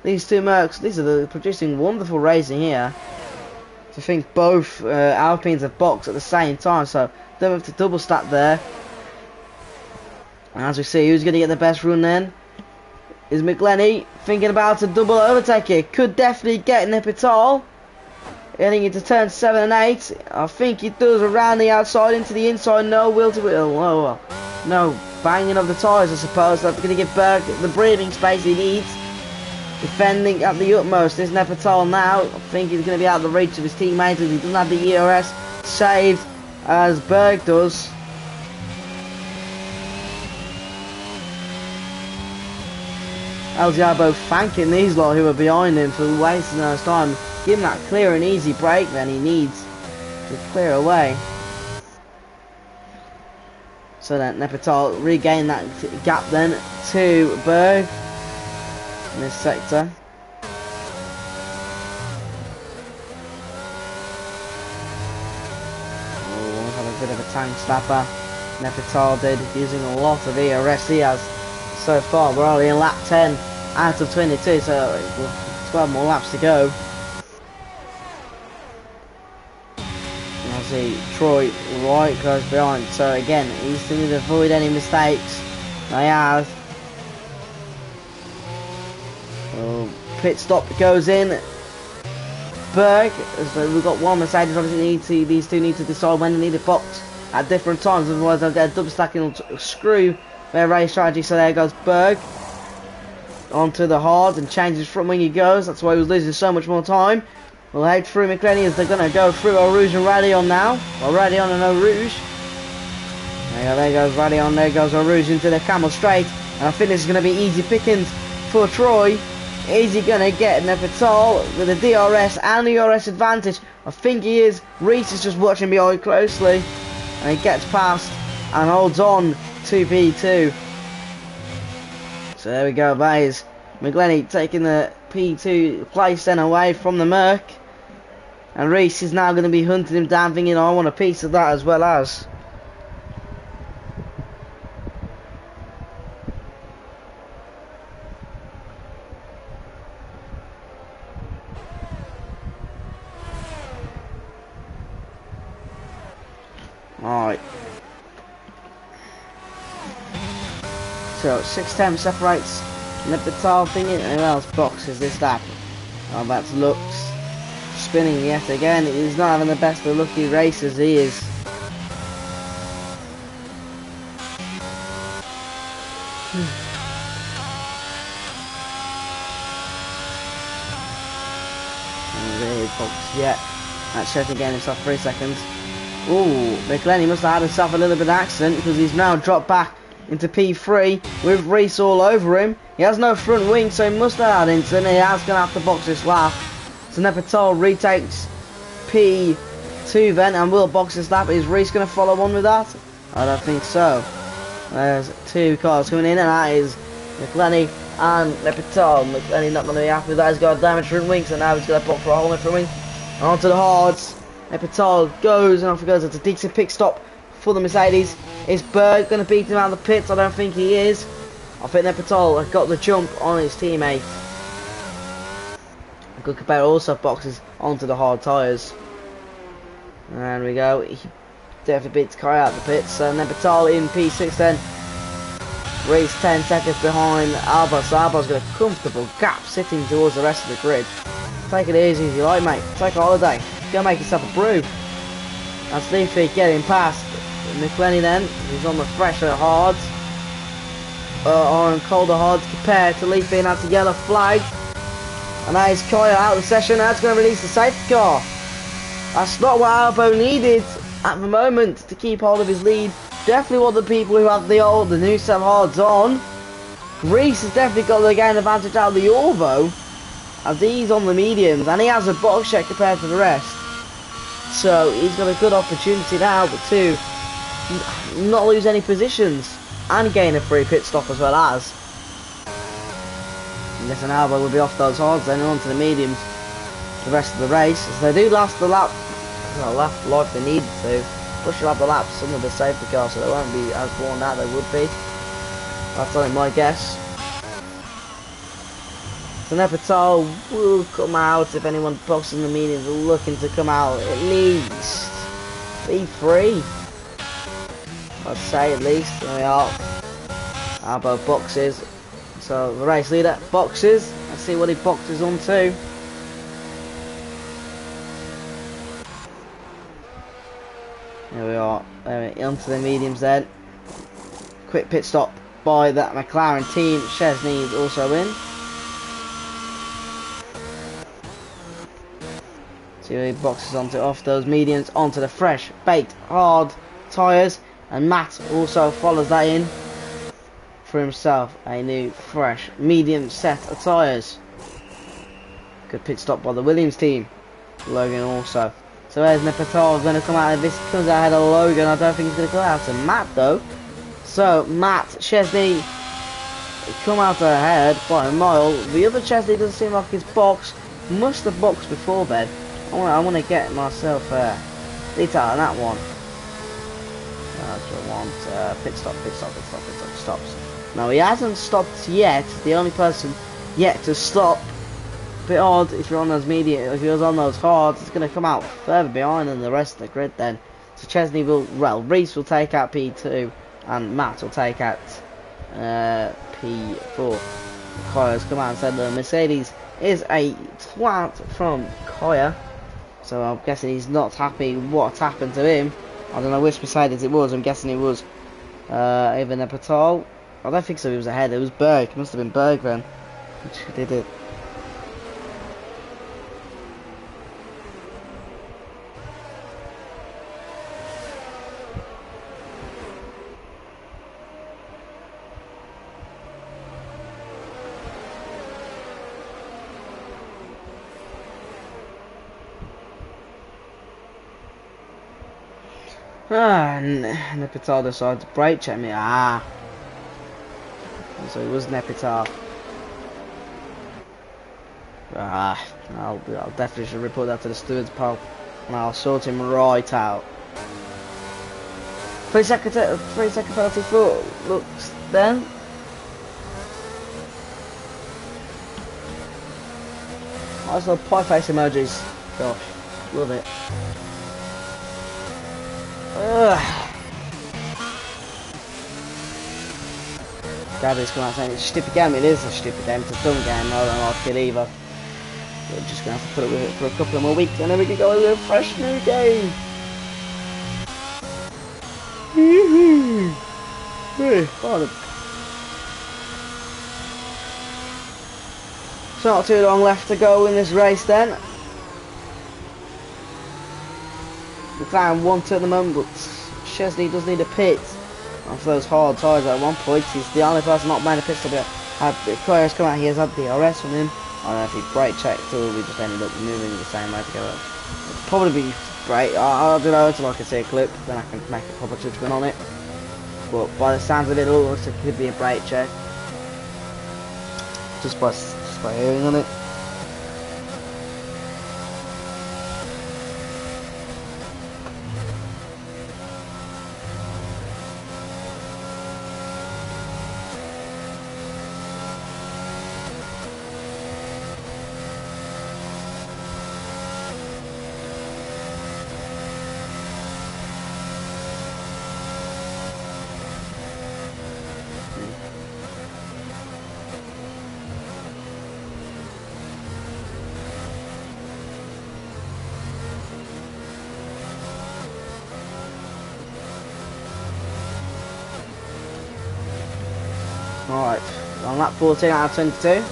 These two Mercs, these are producing wonderful racing here. I think both Alpines have boxed at the same time, so don't have to double stack there. And as we see, who's going to get the best run then? Is McLenny thinking about a double overtake here? Could definitely get Nefertal. Getting into turn 7 and 8. I think he does around the outside into the inside. No wheel to wheel. No banging of the tyres, I suppose. That's going to give Berg the breathing space he needs. Defending at the utmost. This Nefertal now. I think he's going to be out of the reach of his teammates as he doesn't have the ERS saved as Berg does. Aldiabo thanking these lot who are behind him for wasting those time. Give him that clear and easy break then he needs to clear away. So that Nefertal regain that gap then to Berg in this sector. Oh, have a bit of a tank stopper. Nefertal did, using a lot of ERS he has so far. We're only in lap 10 out of 22, so 12 more laps to go. And I see Troy right close behind, so again he's still need to avoid any mistakes. I have. So pit stop goes in. Berg, so we've got one Mercedes. Obviously these two need to decide when they need it boxed at different times, otherwise they'll get a double stacking screw their race strategy. So there goes Berg onto the hard and changes front wing he goes. That's why he was losing so much more time. We'll head through McLenny as they're going to go through Eau Rouge and Radion now. Or Radion and Eau Rouge. There goes Radion, there goes Eau Rouge into the Camel Straight. And I think this is going to be easy pickings for Troy. Is he going to get Nefertal with the DRS and the DRS advantage? I think he is. Reese is just watching behind closely. And he gets past and holds on to P2. So there we go, that is McLenny taking the P2 place then away from the Merc. And Reese is now going to be hunting him down, thinking, I want a piece of that as well as. Alright. So 6'10" separates Nefertal thinking, who else boxes this lap? Oh, that's Lux spinning yet again. He's not having the best of lucky races, he is. Really box yet. That shot again himself 3 seconds. Ooh, McLenny must have had himself a little bit of accident because he's now dropped back into P3 with Reese all over him. He has no front wing, so he must have had incident. He has going to have to box this lap. So Nepatal retakes P2 then and will box this lap. Is Reese going to follow on with that? I don't think so. There's two cars coming in, and that is McLenny and Nepatal. McLenny not going to be happy with that. He's got a damaged front wing, so now he's going to pop for a hole in the front wing. Onto the hards. Nepatal goes and off he goes. It's a decent pit stop for the Mercedes. Is Berg going to beat him out of the pits? I don't think he is. I think Nepatal got the jump on his teammate. Good compare also boxes onto the hard tyres. There we go. He definitely beats Kai out the pits. So Nepatal in P6 then. Reese 10 seconds behind Alba. So Alba's got a comfortable gap sitting towards the rest of the grid. Take it easy if you like, mate. Take a holiday. Go make yourself a brew. That's Leafy getting past McLenny then. He's on the fresher hards. On colder hards compared to Leafy, and that's a yellow flag. And that is Kaya out of the session. That's going to release the safety car. That's not what Albo needed at the moment to keep hold of his lead. Definitely want the people who have the new set of hards on. Reese has definitely got the gain advantage out of the Orvo, as he's on the mediums, and he has a box check compared to the rest. So he's got a good opportunity now to not lose any positions and gain a free pit stop as well as. I guess an Albo will be off those hards then onto the mediums the rest of the race, as they do last the lap, well, last like they need to. Push up the laps, some of the safety cars, so they won't be as worn out they would be. That's only my guess. So Nepatal will come out if anyone boxing the mediums are looking to come out at least B3. I'd say at least. There we are. Albo boxes. So the race leader boxes. Let's see what he boxes onto. There we are. Onto the mediums then. Quick pit stop by that McLaren team. Chesney is also in. See what he boxes onto off those mediums onto the fresh, baked, hard tyres. And Matt also follows that in for himself a new fresh medium set of tyres. Good pit stop by the Williams team. Logan also. So there's Nepatal going to come out, and this comes out ahead of Logan. I don't think he's going to come out to Matt though. So Matt, Chesney come out ahead by a mile. The other Chesney doesn't seem like his box. Must have boxed before then. I want to get myself detail on that one. That's what I want. Pit stop, stops. No, he hasn't stopped yet. The only person yet to stop. Bit odd if you're on those if he was on those hards, it's going to come out further behind than the rest of the grid then. So Chesney will, well, Reese will take out P2 and Matt will take out P4. Kaya's come out and said the Mercedes is a twat from Kaya. So I'm guessing he's not happy what's happened to him. I don't know which Mercedes it was. I'm guessing it was either Nepatal. I don't think so. He was ahead. It was Berg. It must have been Berg then, which did it. Nepatal decided to brake check me. So it was Nepatal. I'll definitely should report that to the stewards, pal, and I'll sort him right out. 3 second penalty for looks then. Nice little pie face emojis. Gosh, love it. Gabby's come out saying it's a stupid game. It is a stupid game. It's a dumb game. I don't like it either. We're just going to have to put up with it for a couple of more weeks and then we can go with a fresh new game. So not too long left to go in this race then. McLaren won at the moment, but Chesney does need a pit off those hard tyres at one point. He's the only person not made a pit stop yet. Had Carlos come out, he has had DRS from him. I don't know if he brake checked or we just ended up moving the same way together. It'd probably be brake. I don't know until I can see a clip, then I can make a proper judgment on it. But by the sounds of it, it looks like it could be a brake check. Just by hearing on it. Alright, on lap 14 out of 22.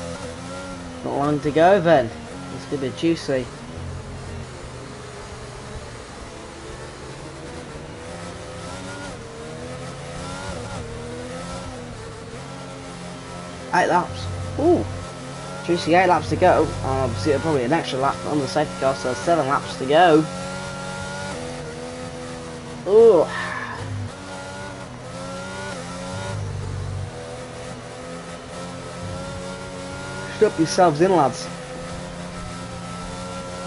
Not long to go then. It's going to be juicy. Eight laps. Ooh, juicy 8 laps to go. Obviously, probably an extra lap on the safety car, so 7 laps to go. Ooh. Up yourselves in, lads.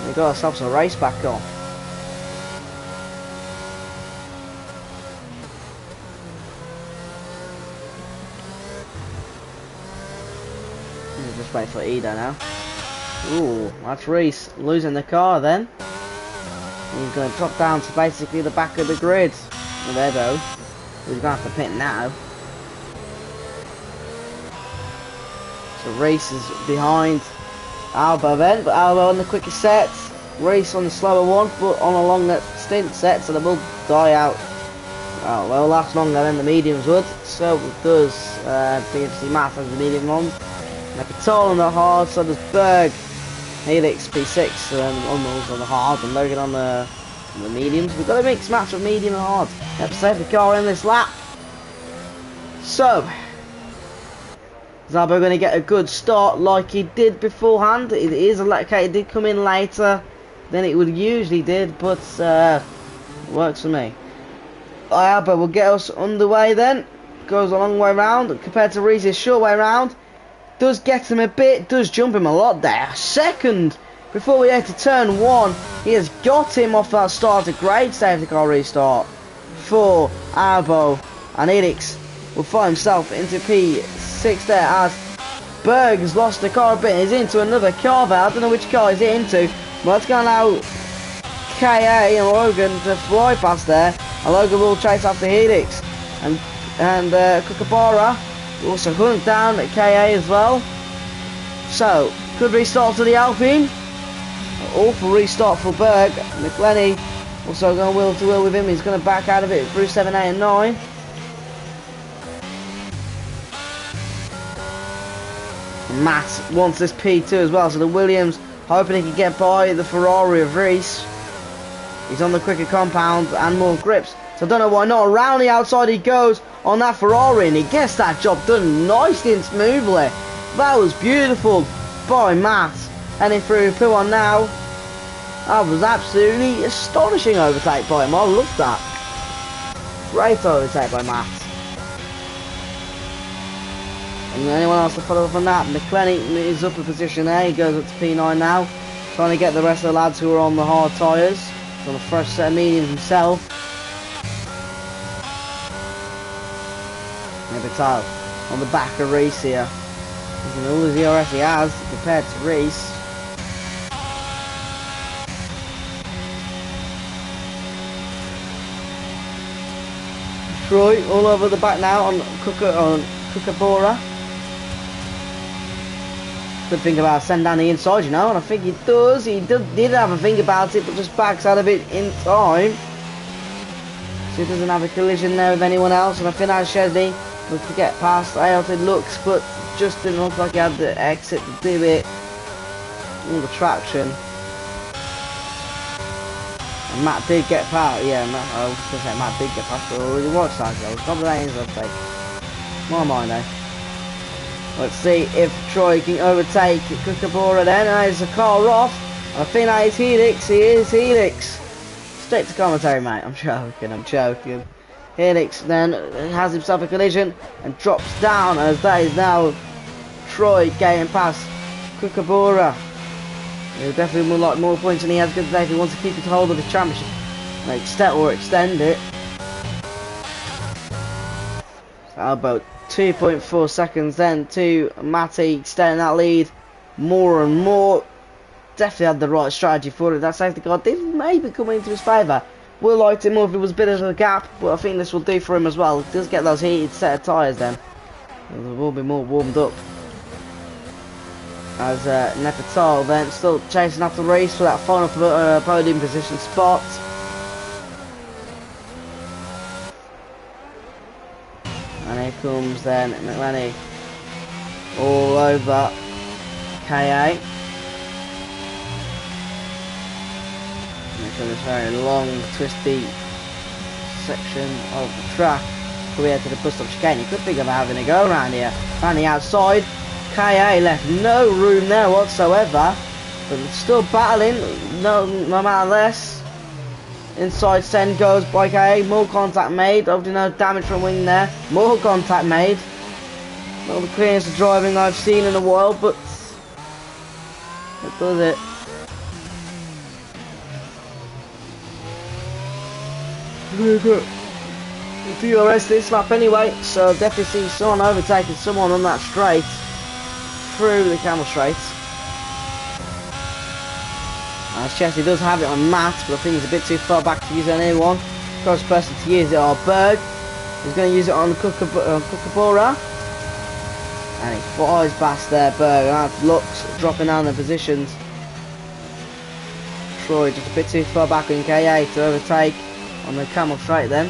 We got ourselves a race back on. Just wait for Ida now. Ooh, that's Reese losing the car then. He's going to drop down to basically the back of the grid. With Edo, who's going to have to pit now. So Reese is behind Alba then, but Alba on the quicker set, Reese on the slower one, but on a longer stint set, so they will die out. Oh, well, last longer than the mediums would, so it does BFC Math as the medium ones. Patel on the hard, so does Berg, Helix P6 on the hard, and Logan on the mediums. We've got a mixed match of medium and hard. Have to save the car in this lap. So Zabo going to get a good start like he did beforehand. It is okay, it did come in later than it would usually did, but works for me. Alba will get us underway then. Goes a long way round compared to Reese's short way round. Does get him a bit, does jump him a lot there. Second before we head to turn 1. He has got him off that start. A great safety car restart for Albo, and Elix will find himself into P6 there as Berg has lost the car a bit. He's into another car there. I don't know which car he's into, but it's going to allow KA and Logan to fly past there, and Logan will chase after Helix, and Kookaburra will also hunt down at KA as well. So good restart to the Alpine. Awful restart for Berg. McLenny also going wheel to wheel with him. He's going to back out of it through 7, 8 and 9. Matt wants this P2 as well, so the Williams hoping he can get by the Ferrari of Reese. He's on the quicker compound and more grips, so I don't know why not. Around the outside he goes on that Ferrari, and he gets that job done nicely and smoothly. That was beautiful by Matt. Heading through P1 now. That was absolutely astonishing overtake by him. I love that. Great overtake by Matt. And anyone else to follow up on that? McLenny is up in position A. He goes up to P9 now, trying to get the rest of the lads who are on the hard tyres. On the fresh set of mediums himself. Nebital on the back of Reese here. He's all the DRS he has compared to Reese. Troy all over the back now on Kookaburra. Good thing about send down the inside, you know, and I think he does. He did have a think about it, but just backs out of it in time. So he doesn't have a collision there with anyone else, and I think that Chesney was to get past Ailton looks, but just didn't look like he had the exit to do it. All the traction. And Matt did get past. Yeah, I was going to say Matt did get past, but I already watched that goal. Couple of lanes I'll take. My mind, eh? Let's see if Troy can overtake Kookaburra then. There's a car off. I think that is Helix. He is Helix. Straight to commentary, mate. I'm joking. Helix then has himself a collision and drops down, as that is now Troy getting past Kookaburra. He'll definitely would like more points than he has good today if he wants to keep his hold of the championship. Extend it. So about 2.4 seconds then to Matty, extending that lead more and more. Definitely had the right strategy for it. That safety car did maybe come into his favour. Would like it more if it was a bit of a gap, but I think this will do for him as well. He does get those heated set of tyres then. There will be more warmed up. As Nefertal then still chasing after the race for that final podium position spot. And here comes then McLenny all over KA. This very long, twisty section of the track to we head to the bus stop chicane. You could think of having a go around here. Around the outside, KA left no room there whatsoever, but still battling, no matter less. Inside Sen goes by KA, more contact made, obviously no damage from wing there, more contact made. Not the cleanest of driving I've seen in a while, but it does it. DRS this lap anyway, so definitely see someone overtaking someone on that straight through the camel straight. As Chelsea does have it on Matt, but I think he's a bit too far back to use it on anyone. Closest person to use it are Berg. He's going to use it on Kookaburra, and he flies past there, Berg. And that looks dropping down the positions. Troy just a bit too far back in KA to overtake on the camel straight then.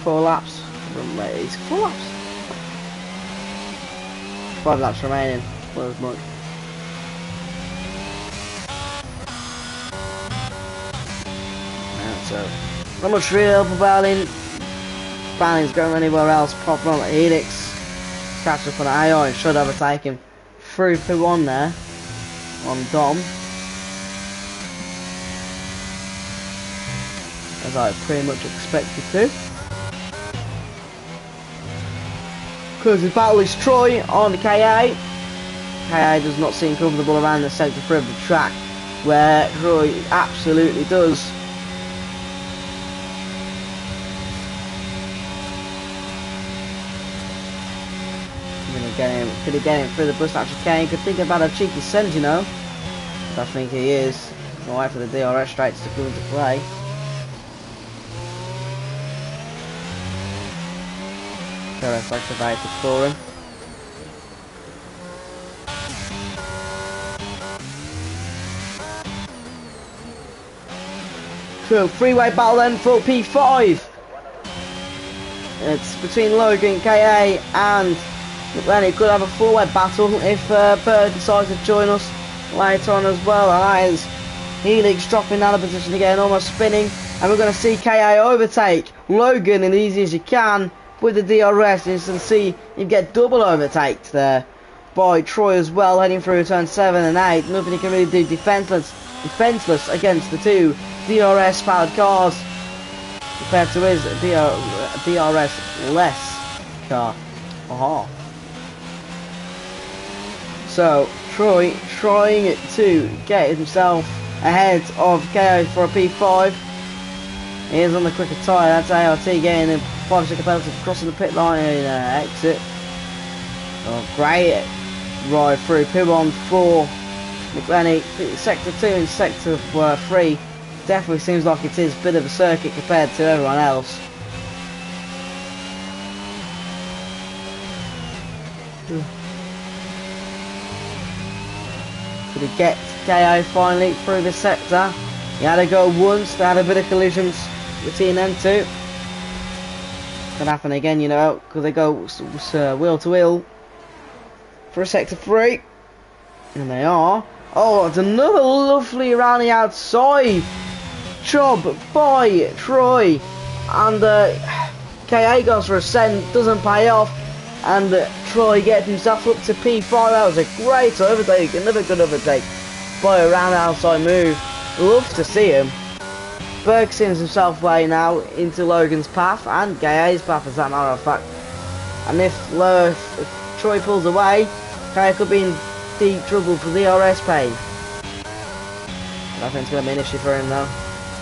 Four laps. It's 4 laps. 5 laps remaining. Not as much. So not much real for Berlin. Berlin's going anywhere else. Pop on Helix. Catch up on AI and should overtake him through P1 there on Dom, as I pretty much expected to. Because the battle is Troy on the KA. KA does not seem comfortable around the centre of the track, where Troy absolutely does. Could he get him through the bus stop chicane? Could think about a cheeky send, you know. But I think he is. Gonna wait for the DRS straights to come into play. DRS activated for him. So freeway battle then for P5. It's between Logan, KA and McLenny. Could have a 4-way battle if Bird decides to join us later on as well. And that is Helix dropping down the position again, almost spinning. And we're going to see KA overtake Logan as easy as you can with the DRS. You can see you get double overtaked there by Troy as well, heading through turn 7 and 8. Nothing he can really do defenseless against the two DRS powered cars compared to his DRS less car. Aha. So Troy trying to get himself ahead of KO for a P5. He is on the quicker tyre. That's ART getting a 5-second penalty for crossing the pit line in exit. Oh, great ride through. P1 for McLenny. Sector 2 and Sector 3 definitely seems like it is a bit of a circuit compared to everyone else. Could he get KO finally through the sector? He had to go once, they had a bit of collisions between them two. Can happen again, you know, because they go wheel to wheel for a sector 3. And they are. Oh, it's another lovely around the outside job by Troy. And KA goes for a send, doesn't pay off. And Troy gets himself up to P5. That was a great overtake, another good overtake by a round outside move. Love to see him. Berg seems himself way now into Logan's path and KA's path, as that matter of fact. And if Troy pulls away, KA could be in deep trouble for the DRS pay. I think it's going to be an issue for him though,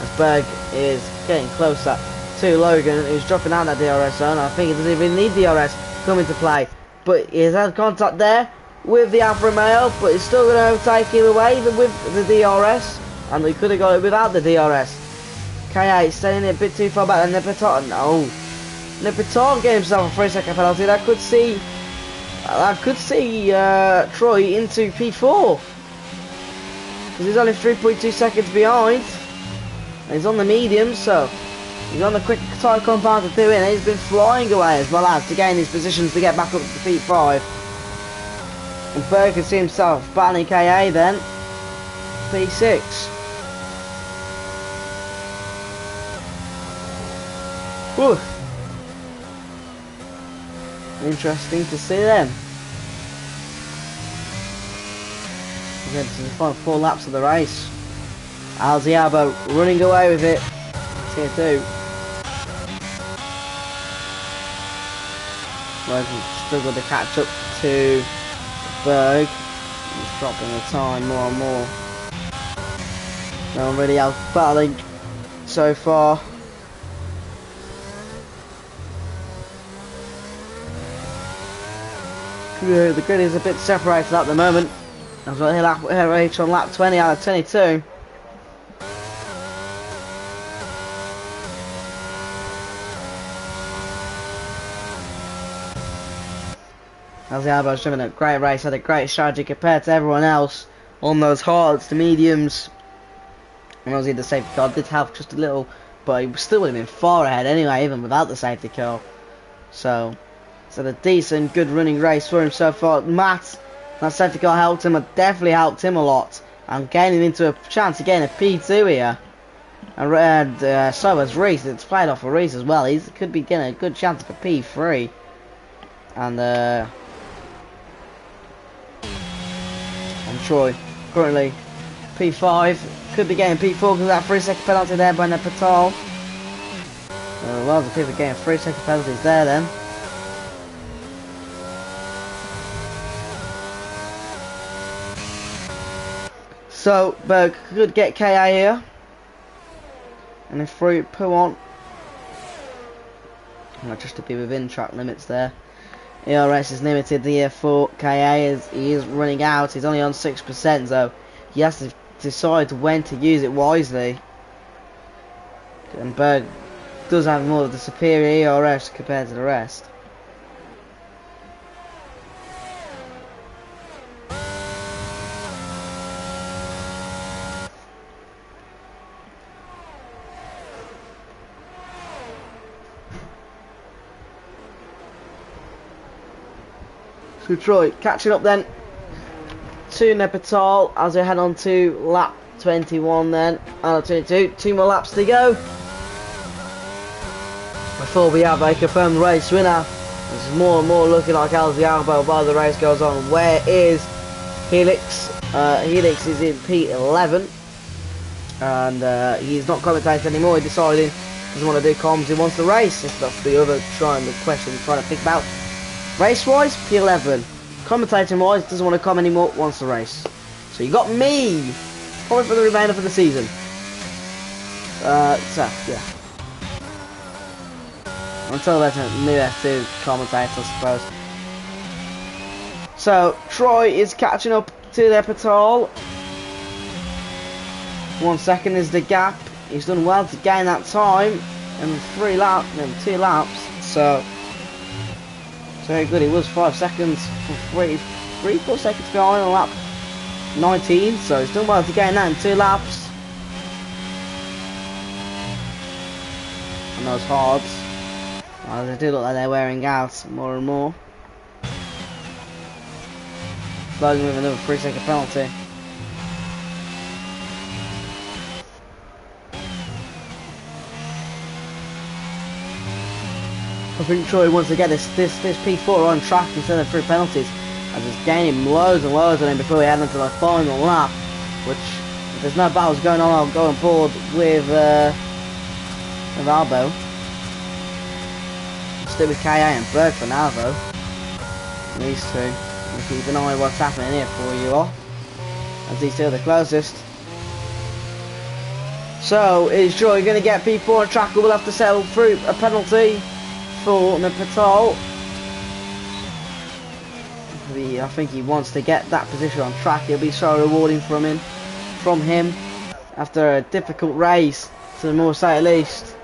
as Berg is getting closer to Logan, who's dropping out that DRS zone. I think he doesn't even need DRS come into play, but he's had contact there with the Alfa Romeo, but he's still going to overtake him away even with the DRS, and he could have got it without the DRS. KA staying a bit too far back, and Nepeton, no, Nepeton gave himself a 3-second penalty. That could see Troy into P4, because he's only 3.2 seconds behind, and he's on the medium, so he's on the quick tyre compound to do it, and he's been flying away as well as to gain his positions to get back up to P5. And Berg can see himself battling KA then, P6. Whew. Interesting to see them. We're going to the final 4 laps of the race. Alziabo running away with it. Tier 2. Logan struggled to catch up to Berg. He's dropping the time more and more. No one really out battling so far. The grid is a bit separated at the moment. As well, he'll reach on lap 20 out of 22. Alziabo's driven a great race, had a great strategy compared to everyone else on those hards, the mediums. And obviously the safety car did help just a little, but he still would have been far ahead anyway, even without the safety car. So a decent, good running race for him so far. Matt, that safety car helped him, definitely helped him a lot. And gaining into a chance to gain a P2 here. And so has Reese. It's played off for Reese as well. He could be getting a good chance for P3. And Troy currently P5. Could be getting P4 because of that 3-second penalty there by Nepetal. Well, the people getting 3-second penalties there then. So Berg could get KA here, and if Fruit pull on, just to be within track limits there. ERS is limited here for KA as he is running out. He's only on 6%, so he has to decide when to use it wisely. And Berg does have more of the superior ERS compared to the rest. So Troy catching up then to Nepetal as we head on to lap 21 then, 22, 2 more laps to go before we have a confirmed race winner. This is more and more looking like Alziabo while the race goes on. Where is Helix? Helix is in P11 and he's not commentating anymore. He decided he doesn't want to do comms, he wants to race. If that's the other question we're trying to think about. Race-wise, P11. Commentating-wise, doesn't want to come anymore, wants to race. So you got me, probably for the remainder of the season. So, yeah. Until there's a new F2 commentator, I suppose. So, Troy is catching up to Nepetal. 1 second is the gap. He's done well to gain that time in 2 laps. So very good. He was 5 seconds, 3-4 seconds behind on lap 19. So he's done well to gain that in 2 laps. And those hards, they do look like they're wearing out more and more. Logan with another 3-second penalty. I think Troy wants to get this P4 on track instead of 3 penalties, as it's gaining loads and loads on him before we head into the final lap, which, if there's no battles going on, I'll go on board with Albo. Stick with KA and Berg for now though. These two. We'll keep an eye on what's happening here for you all, as these two are the closest. So, is Troy going to get P4 on track, or will have to settle through a penalty for Nepal? I think he wants to get that position on track. It'll be so rewarding from him after a difficult race, to the more say at least.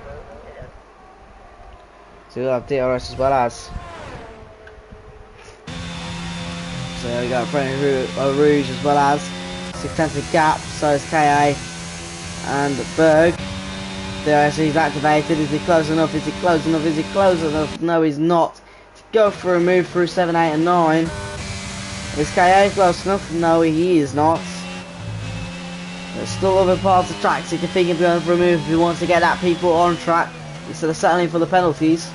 So we'll have DRS as well as. So we got French Rouge as well as 6/10 of gap. So is KA and Berg. DRS is activated. Is he close enough? Is he close enough? Is he close enough? No, he's not. To go for a move through 7, 8 and 9. Is KA close enough? No, he is not. There's still other parts of tracks he can think of going for a move if he wants to get that people on track instead of settling for the penalties.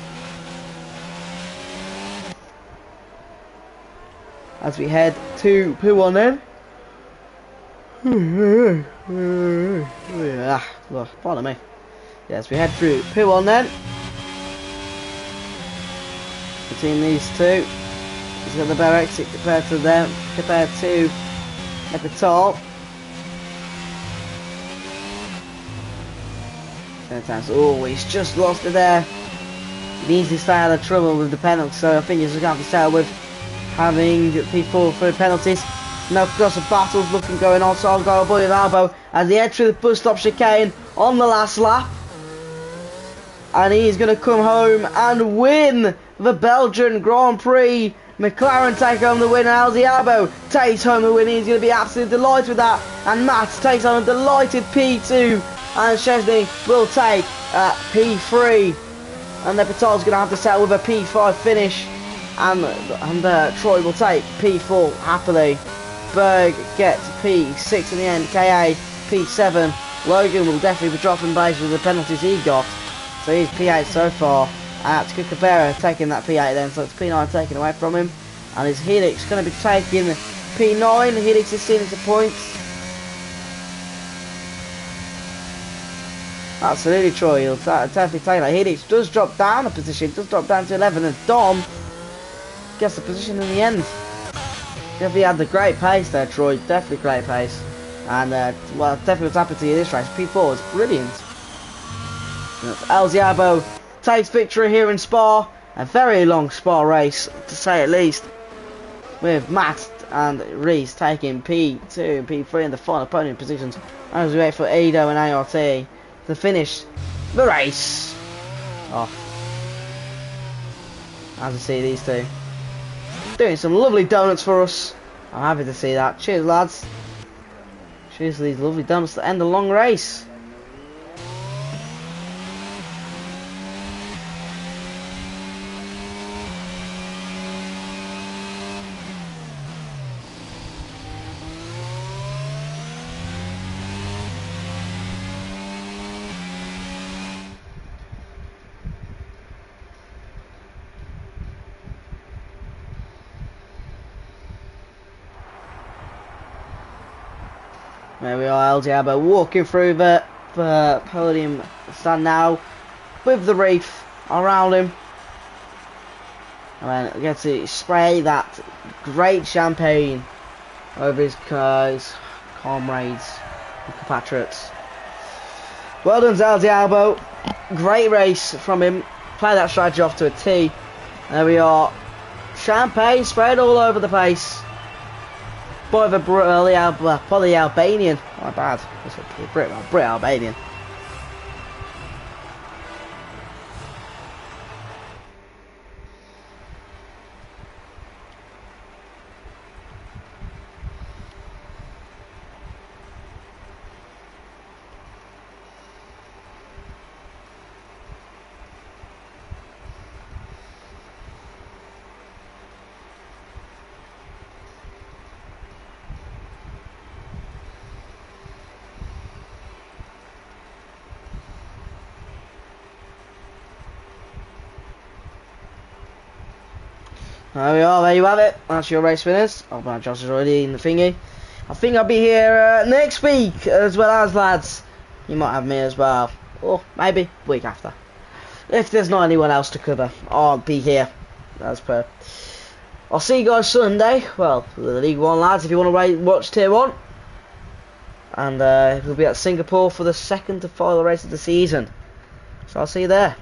As we head to P1 then. Pardon me. Yes, we head through P1 then. Between these two, he's got the better exit compared to them, compared to Epital. Oh, he's just lost it there. He needs to stay out of trouble with the penalty, so I think he's going to have to start with having people for penalties. No cross of battles looking going on, so I'll go aboard with Albo as he heads through the bus stop chicane on the last lap. And he's going to come home and win the Belgian Grand Prix. McLaren take home the win, and Alzi Albo takes home the win. He's going to be absolutely delighted with that. And Matt takes on a delighted P2. And Chesney will take P3. And Nepatal's going to have to settle with a P5 finish. And Troy will take P4 happily. Berg gets P6 in the end. KA P7. Logan will definitely be dropping based with the penalties he got. So he's P8 so far. Kukavera taking that P8 then, so it's P9 taken away from him. And his Helix going to be taking P9. Helix is seen into points. Absolutely, Troy. He'll definitely take that. Helix does drop down a position, does drop down to 11, and Dom gets the position in the end. Definitely had the great pace there, Troy. Definitely great pace. And, well, definitely what's happened to you this race. P4 is brilliant. Alziabo takes victory here in Spa. A very long Spa race, to say at least. With Matt and Reese taking P2 and P3 in the final podium positions. As we wait for Edo and ART to finish the race off. As we see these two doing some lovely donuts for us. I'm happy to see that. Cheers, lads. Cheers to these lovely donuts to end the long race. There we are, Aldiabo walking through the podium stand now with the wreath around him. And then gets to spray that great champagne over his comrades and compatriots. Well done, Aldiabo. Great race from him. Play that strategy off to a T. There we are. Champagne sprayed all over the place. Boy of a probably Albanian. My bad. That's a Brit Albanian. There we are, there you have it. That's your race winners. Oh, my Josh is already in the thingy. I think I'll be here next week as well as, lads. You might have me as well. Or maybe week after. If there's not anyone else to cover, I'll be here as per. I'll see you guys Sunday. Well, for the League 1 lads, if you want to watch Tier 1. And we'll be at Singapore for the second to final race of the season. So I'll see you there.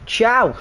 Ciao.